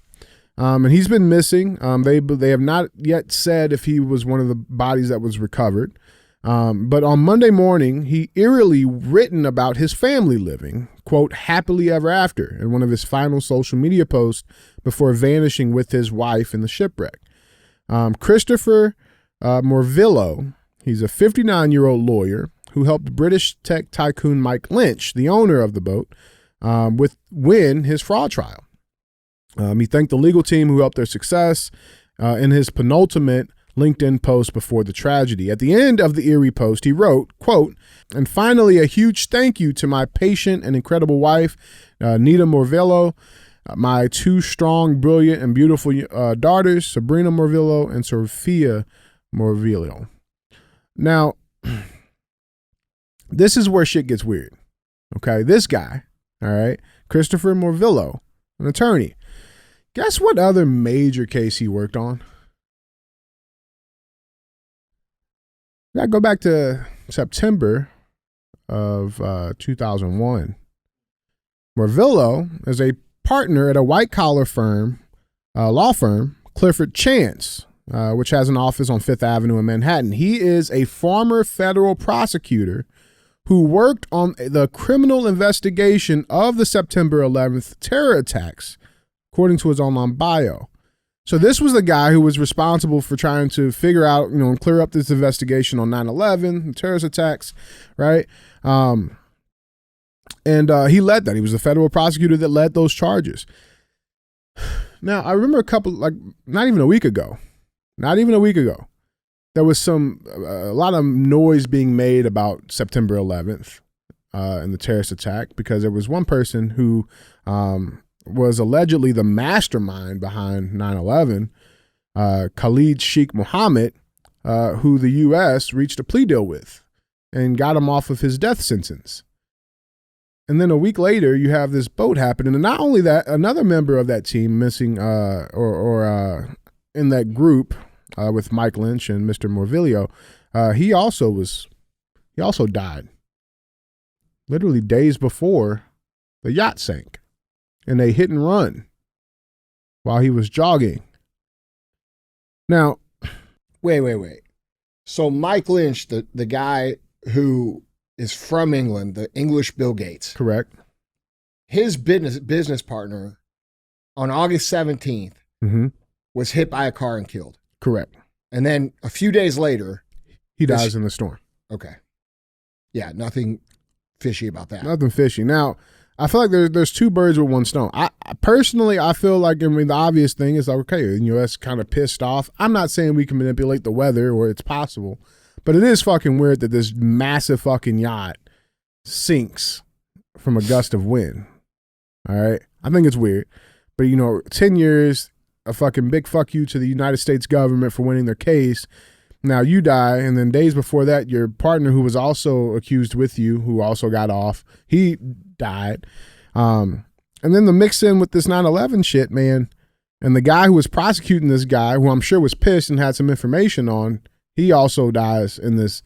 Speaker 2: and he's been missing. They have not yet said if he was one of the bodies that was recovered. But on Monday morning, he eerily written about his family living, quote, happily ever after, in one of his final social media posts before vanishing with his wife in the shipwreck. Christopher Morvillo, he's a 59-year-old lawyer who helped British tech tycoon Mike Lynch, the owner of the boat, win his fraud trial. He thanked the legal team who helped their success in his penultimate LinkedIn post before the tragedy. At the end of the eerie post, he wrote, quote, and finally, a huge thank you to my patient and incredible wife, Nita Morvillo, my two strong, brilliant, and beautiful daughters, Sabrina Morvillo and Sophia Morvillo. Now, this is where shit gets weird. Okay, this guy, all right, Christopher Morvillo, an attorney. Guess what other major case he worked on? I go back to September of 2001. Morvillo is a partner at a white-collar firm, law firm, Clifford Chance, which has an office on Fifth Avenue in Manhattan. He is a former federal prosecutor who worked on the criminal investigation of the September 11th terror attacks, according to his online bio. So this was the guy who was responsible for trying to figure out, and clear up this investigation on 9/11, terrorist attacks, right? And he led that. He was the federal prosecutor that led those charges. Now, I remember not even a week ago, there was a lot of noise being made about September 11th and the terrorist attack, because there was one person who was allegedly the mastermind behind 9/11, Khalid Sheikh Mohammed, who the U.S. reached a plea deal with and got him off of his death sentence. And then a week later, you have this boat happening. And not only that, another member of that team missing in that group with Mike Lynch and Mr. Morvillo, he also died literally days before the yacht sank in a hit and run while he was jogging. Now,
Speaker 1: Wait. So Mike Lynch, the guy who is from England, the English Bill Gates.
Speaker 2: Correct.
Speaker 1: His business partner on August 17th was hit by a car and killed.
Speaker 2: Correct.
Speaker 1: And then a few days later,
Speaker 2: he dies in the storm.
Speaker 1: Okay. Yeah, nothing fishy about that.
Speaker 2: Nothing fishy. Now, I feel like there's two birds with one stone. I personally feel like, the obvious thing is like, okay, the U.S. kind of pissed off. I'm not saying we can manipulate the weather or it's possible, but it is fucking weird that this massive fucking yacht sinks from a gust of wind. All right? I think it's weird. But, 10 years, a fucking big fuck you to the United States government for winning their case. Now you die, and then days before that, your partner who was also accused with you, who also got off, he died. And then the mix in with this 9/11 shit, man, and the guy who was prosecuting this guy, who I'm sure was pissed and had some information on, he also dies in this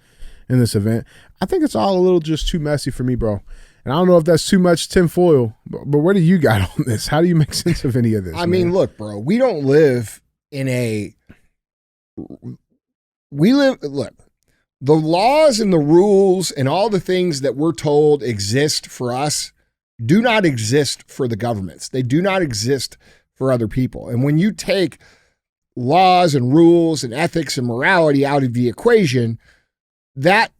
Speaker 2: event. I think it's all a little just too messy for me, bro. And I don't know if that's too much tinfoil, but what do you got on this? How do you make sense of any of this?
Speaker 1: I mean, look, bro, we don't live in look, the laws and the rules and all the things that we're told exist for us do not exist for the governments. They do not exist for other people. And when you take laws and rules and ethics and morality out of the equation, that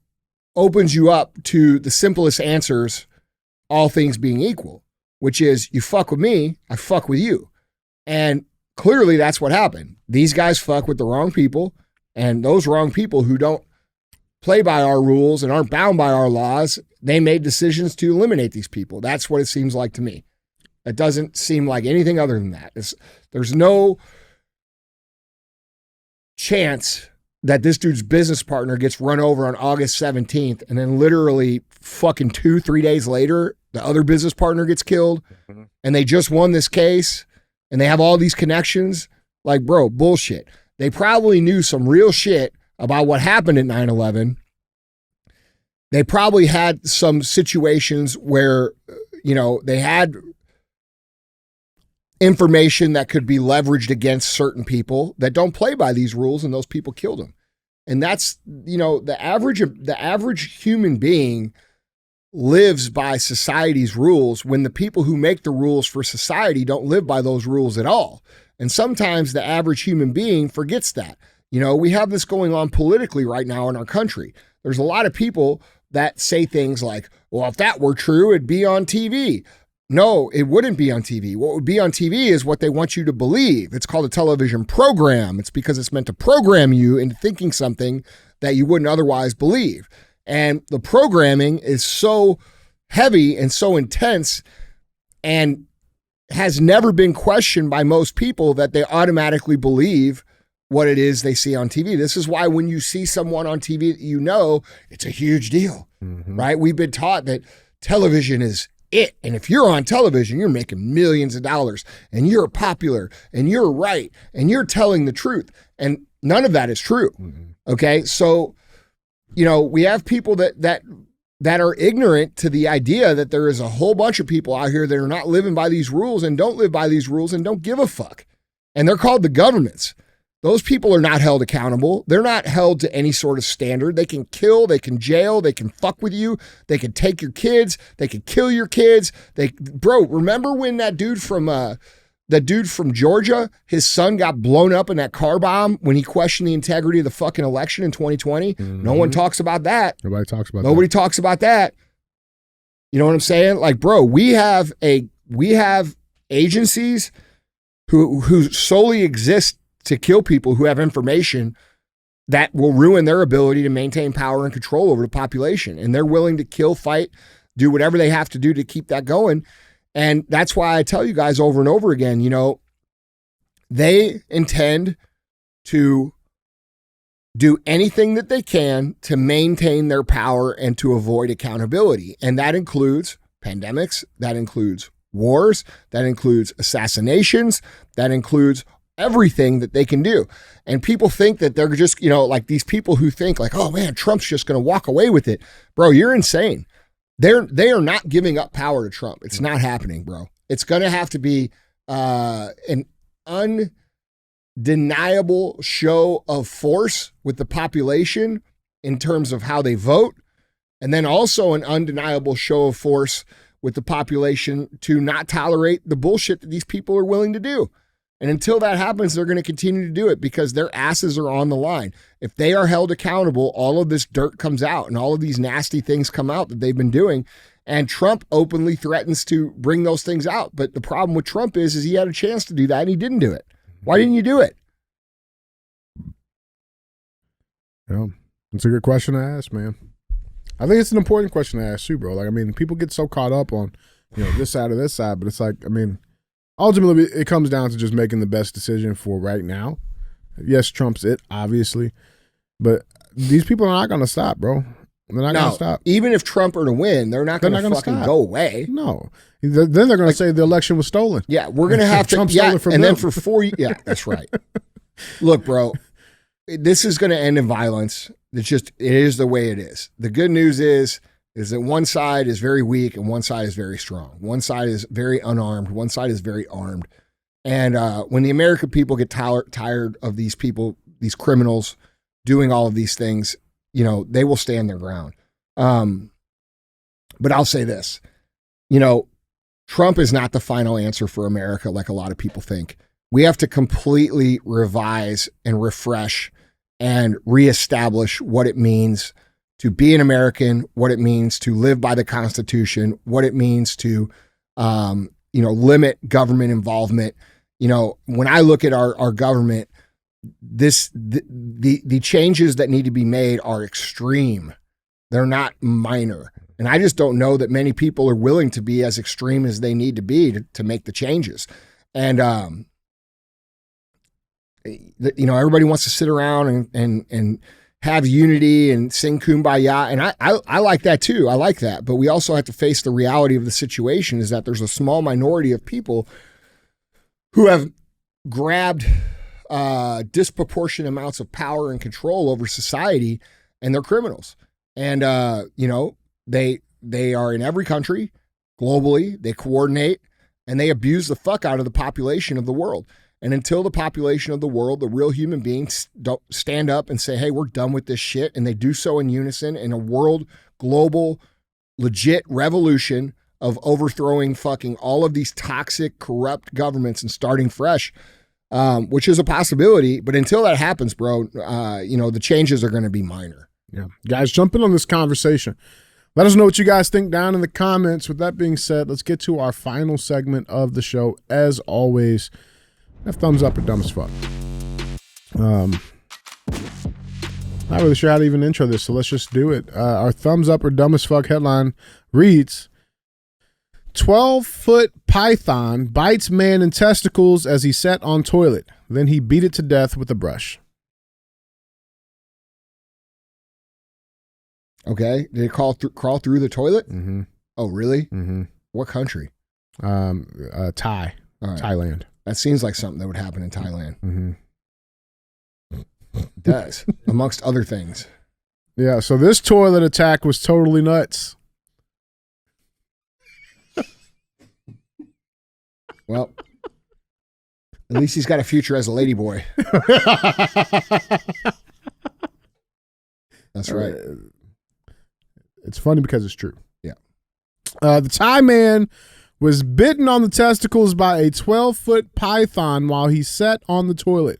Speaker 1: opens you up to the simplest answers, all things being equal, which is you fuck with me, I fuck with you. And clearly that's what happened. These guys fuck with the wrong people, and those wrong people who don't play by our rules and aren't bound by our laws, they made decisions to eliminate these people. That's what it seems like to me. It doesn't seem like anything other than that. There's no chance that this dude's business partner gets run over on August 17th and then literally fucking 2-3 days later, the other business partner gets killed and they just won this case and they have all these connections. Like, bro, bullshit. They probably knew some real shit about what happened at 9/11. They probably had some situations where, they had information that could be leveraged against certain people that don't play by these rules, and those people killed them. And that's, the average human being lives by society's rules when the people who make the rules for society don't live by those rules at all. And sometimes the average human being forgets that. We have this going on politically right now in our country. There's a lot of people that say things like, well, if that were true, it'd be on TV. No, it wouldn't be on TV. What would be on TV is what they want you to believe. It's called a television program. It's because it's meant to program you into thinking something that you wouldn't otherwise believe. And the programming is so heavy and so intense and has never been questioned by most people that they automatically believe what it is they see on TV. This is why when you see someone on TV, it's a huge deal, right? We've been taught that television is it. And if you're on television, you're making millions of dollars and you're popular and you're right and you're telling the truth. And none of that is true. Okay. So, we have people that are ignorant to the idea that there is a whole bunch of people out here that are not living by these rules and don't live by these rules and don't give a fuck. And they're called the governments. Those people are not held accountable. They're not held to any sort of standard. They can kill, they can jail, they can fuck with you, they can take your kids, they can kill your kids. Bro, remember when that dude from Georgia, his son got blown up in that car bomb when he questioned the integrity of the fucking election in 2020? No one talks about that.
Speaker 2: Nobody talks about
Speaker 1: that. You know what I'm saying? Like, bro, we have agencies who solely exist to kill people who have information that will ruin their ability to maintain power and control over the population. And they're willing to kill, fight, do whatever they have to do to keep that going. And that's why I tell you guys over and over again, they intend to do anything that they can to maintain their power and to avoid accountability. And that includes pandemics, that includes wars, that includes assassinations, that includes everything that they can do. And people think that they're just, like these people who think like, oh man, Trump's just going to walk away with it. Bro, you're insane. They are not giving up power to Trump. It's not happening, bro. It's going to have to be an undeniable show of force with the population in terms of how they vote. And then also an undeniable show of force with the population to not tolerate the bullshit that these people are willing to do. And until that happens, they're going to continue to do it because their asses are on the line. If they are held accountable, all of this dirt comes out and all of these nasty things come out that they've been doing. And Trump openly threatens to bring those things out. But the problem with Trump is he had a chance to do that and he didn't do it. Why didn't you do it?
Speaker 2: Yeah, it's a good question to ask, man. I think it's an important question to ask too, bro. Like, I mean, people get so caught up on, this side or this side, but it's like, I mean, ultimately, it comes down to just making the best decision for right now. Yes, Trump's it, obviously. But these people are not going to stop, bro. They're not going to stop.
Speaker 1: Even if Trump were to win, they're not going to fucking go away.
Speaker 2: No. Then they're going to say the election was stolen.
Speaker 1: Yeah, we're going to have to.
Speaker 2: Trump stole it from
Speaker 1: and
Speaker 2: them.
Speaker 1: then for 4 years. Yeah, that's right. Look, bro, this is going to end in violence. It is the way it is. The good news is that one side is very weak and one side is very strong. One side is very unarmed. One side is very armed. And when the American people get tired of these people, these criminals doing all of these things, they will stand their ground. But I'll say this, Trump is not the final answer for America like a lot of people think. We have to completely revise and refresh and reestablish what it means to be an American, what it means to live by the Constitution, what it means to, limit government involvement. When I look at our government, the changes that need to be made are extreme. They're not minor. And I just don't know that many people are willing to be as extreme as they need to be to make the changes. And, everybody wants to sit around and have unity and sing Kumbaya. And I like that too. I like that. But we also have to face the reality of the situation is that there's a small minority of people who have grabbed disproportionate amounts of power and control over society, and they're criminals. And, they are in every country globally. They coordinate and they abuse the fuck out of the population of the world. And until the population of the world, the real human beings, don't stand up and say, hey, we're done with this shit, and they do so in unison in a world, global, legit revolution of overthrowing fucking all of these toxic, corrupt governments and starting fresh, which is a possibility. But until that happens, bro, the changes are going to be minor.
Speaker 2: Yeah. Guys, jump in on this conversation. Let us know what you guys think down in the comments. With that being said, let's get to our final segment of the show. As always, have thumbs up or dumb as fuck. Not really sure how to even intro this, so let's just do it. Our thumbs up or dumb as fuck headline reads, 12-foot python bites man in testicles as he sat on toilet. Then he beat it to death with a brush.
Speaker 1: Okay. Did it crawl through the toilet?
Speaker 2: Mm-hmm.
Speaker 1: Oh, really?
Speaker 2: Mm-hmm.
Speaker 1: What country?
Speaker 2: Thai.
Speaker 1: Right.
Speaker 2: Thailand.
Speaker 1: That seems like something that would happen in Thailand.
Speaker 2: Mm-hmm.
Speaker 1: It does, amongst other things.
Speaker 2: Yeah, so this toilet attack was totally nuts.
Speaker 1: Well, at least he's got a future as a ladyboy. That's right.
Speaker 2: It's funny because it's true.
Speaker 1: Yeah.
Speaker 2: The Thai man was bitten on the testicles by a 12-foot python while he sat on the toilet.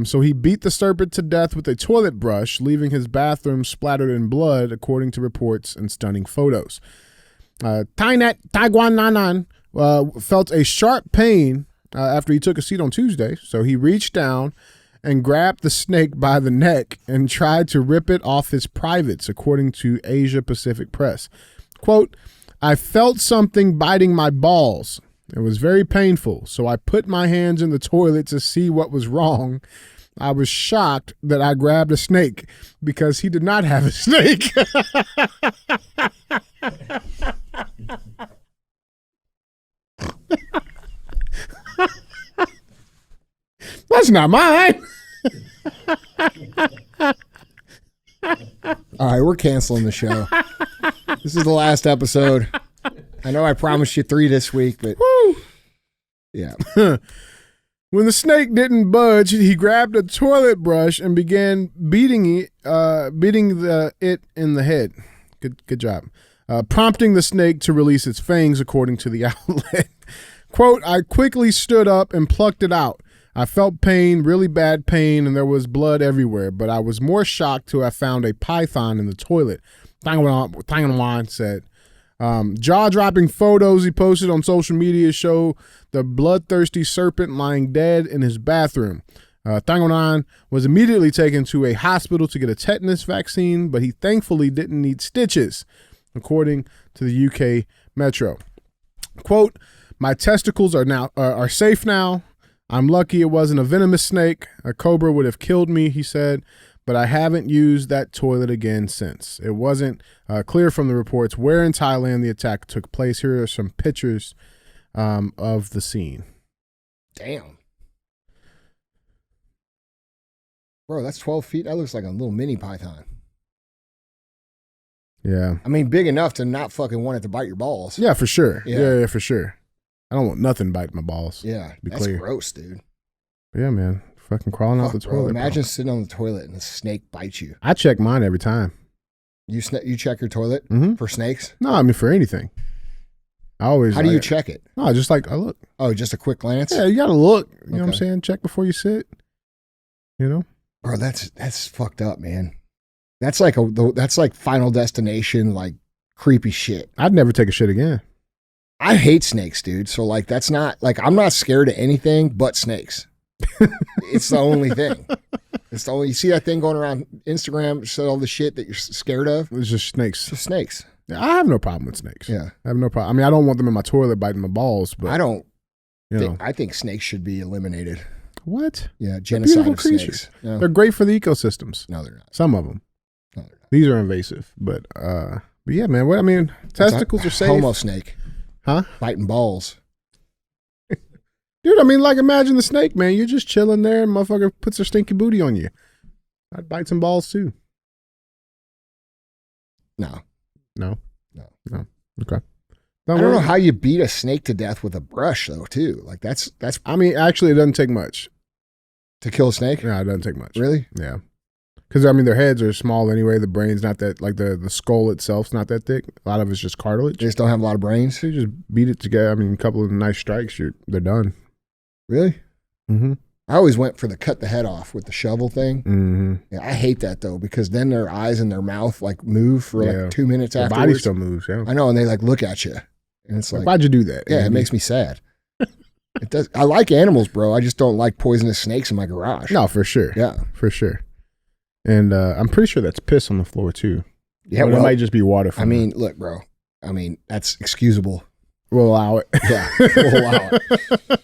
Speaker 2: So he beat the serpent to death with a toilet brush, leaving his bathroom splattered in blood, according to reports and stunning photos. Thainet Taiguan Nanan felt a sharp pain after he took a seat on Tuesday, so he reached down and grabbed the snake by the neck and tried to rip it off his privates, according to Asia Pacific Press. Quote, I felt something biting my balls. It was very painful, so I put my hands in the toilet to see what was wrong. I was shocked that I grabbed a snake because he did not have a snake. That's not mine.
Speaker 1: All right, we're canceling the show. This is the last episode. I know I promised you 3 this week, but
Speaker 2: Woo.
Speaker 1: Yeah.
Speaker 2: When the snake didn't budge, he grabbed a toilet brush and began beating it in the head. Good job. Prompting the snake to release its fangs, according to the outlet. Quote, I quickly stood up and plucked it out. I felt pain, really bad pain, and there was blood everywhere, but I was more shocked to have found a python in the toilet. Tangan said. Jaw-dropping photos he posted on social media show the bloodthirsty serpent lying dead in his bathroom. Tangan was immediately taken to a hospital to get a tetanus vaccine, but he thankfully didn't need stitches, according to the UK Metro. Quote, my testicles are safe now. I'm lucky it wasn't a venomous snake. A cobra would have killed me, he said, but I haven't used that toilet again since. It wasn't clear from the reports where in Thailand the attack took place. Here are some pictures of the scene.
Speaker 1: Damn. Bro, that's 12 feet. That looks like a little mini python.
Speaker 2: Yeah.
Speaker 1: I mean, big enough to not fucking want it to bite your balls.
Speaker 2: Yeah, for sure.
Speaker 1: Yeah.
Speaker 2: Yeah, for sure. I don't want nothing biting my balls.
Speaker 1: Yeah, that's
Speaker 2: clear.
Speaker 1: gross, dude.
Speaker 2: Yeah, man. Fucking crawling out the
Speaker 1: Bro,
Speaker 2: toilet.
Speaker 1: imagine sitting on the toilet and a snake bites you.
Speaker 2: I check mine every time.
Speaker 1: You check your toilet
Speaker 2: Mm-hmm.
Speaker 1: for snakes?
Speaker 2: No, I mean for anything.
Speaker 1: How do you check it?
Speaker 2: No, just like I look.
Speaker 1: Oh, just a quick glance?
Speaker 2: Yeah, you got to look. You know what I'm saying? Check before you sit. You know?
Speaker 1: Bro, that's fucked up, man. That's like Final Destination, like creepy shit.
Speaker 2: I'd never take a shit again.
Speaker 1: I hate snakes, dude. So like that's not like I'm not scared of anything but snakes. It's the only thing. It's the only. You see that thing going around Instagram, so all the shit that you're scared of.
Speaker 2: It's just snakes.
Speaker 1: It's just snakes.
Speaker 2: Yeah, I have no problem with snakes.
Speaker 1: Yeah,
Speaker 2: I have no problem. I mean, I don't want them in my toilet biting my balls, but
Speaker 1: I don't.
Speaker 2: You know.
Speaker 1: I think snakes should be eliminated.
Speaker 2: What?
Speaker 1: Yeah, genocide of snakes.
Speaker 2: Yeah. They're great for the ecosystems.
Speaker 1: No, they're not.
Speaker 2: Some of them.
Speaker 1: No, they're not.
Speaker 2: These are invasive, but yeah, man. What I mean, testicles are safe.
Speaker 1: Homo snake,
Speaker 2: huh?
Speaker 1: Biting balls.
Speaker 2: Dude, I mean, like, imagine the snake, man. You're just chilling there, and motherfucker puts their stinky booty on you. I'd bite some balls too.
Speaker 1: No.
Speaker 2: Okay.
Speaker 1: I don't know how you beat a snake to death with a brush, though. Too like that's.
Speaker 2: I mean, actually, it doesn't take much
Speaker 1: to kill a snake.
Speaker 2: No, it doesn't take much.
Speaker 1: Really?
Speaker 2: Yeah. Because I mean, their heads are small anyway. The brain's not that like the skull itself's not that thick. A lot of it's just cartilage.
Speaker 1: They just don't have a lot of brains.
Speaker 2: So you just beat it together. I mean, a couple of nice strikes, they're done.
Speaker 1: Really?
Speaker 2: Mm-hmm.
Speaker 1: I always went for the cut the head off with the shovel thing.
Speaker 2: Mm-hmm.
Speaker 1: Yeah, I hate that though because then their eyes and their mouth like move for like 2 minutes afterwards.
Speaker 2: Their body still moves. Yeah,
Speaker 1: I know, and they like look at you, and it's like,
Speaker 2: why'd you do that?
Speaker 1: Yeah,
Speaker 2: Andy?
Speaker 1: It makes me sad. It does. I like animals, bro. I just don't like poisonous snakes in my garage.
Speaker 2: No, for sure.
Speaker 1: Yeah,
Speaker 2: for sure. And I'm pretty sure that's piss on the floor too.
Speaker 1: Yeah,
Speaker 2: well, it might just be water.
Speaker 1: I mean, look, bro. I mean, that's excusable.
Speaker 2: We'll allow it.
Speaker 1: Yeah, we'll allow it.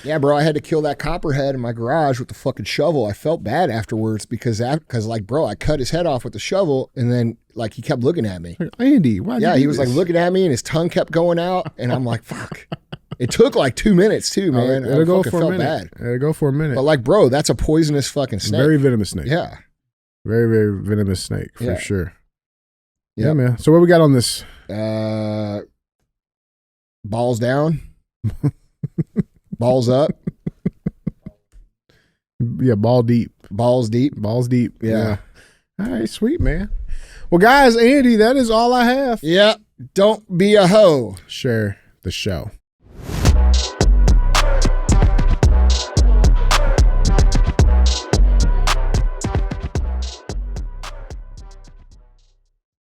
Speaker 1: Yeah, bro, I had to kill that copperhead in my garage with the fucking shovel. I felt bad afterwards because like, bro, I cut his head off with the shovel, and then like he kept looking at me.
Speaker 2: Andy, why?
Speaker 1: Yeah, he was like looking at me, and his tongue kept going out, and I'm like, fuck. It took like 2 minutes too, man.
Speaker 2: It'll go for
Speaker 1: felt
Speaker 2: a minute.
Speaker 1: bad.
Speaker 2: It'll go for a minute.
Speaker 1: But like, bro, that's a poisonous fucking snake.
Speaker 2: Very venomous snake.
Speaker 1: Yeah,
Speaker 2: very very venomous snake for sure.
Speaker 1: Yep.
Speaker 2: Yeah, man. So what we got on this?
Speaker 1: Balls down. Balls up.
Speaker 2: Yeah, ball deep.
Speaker 1: Balls deep.
Speaker 2: Balls deep.
Speaker 1: Yeah.
Speaker 2: All right, sweet, man. Well, guys, Andy, that is all I have.
Speaker 1: Yeah. Don't be a hoe.
Speaker 2: Share the show.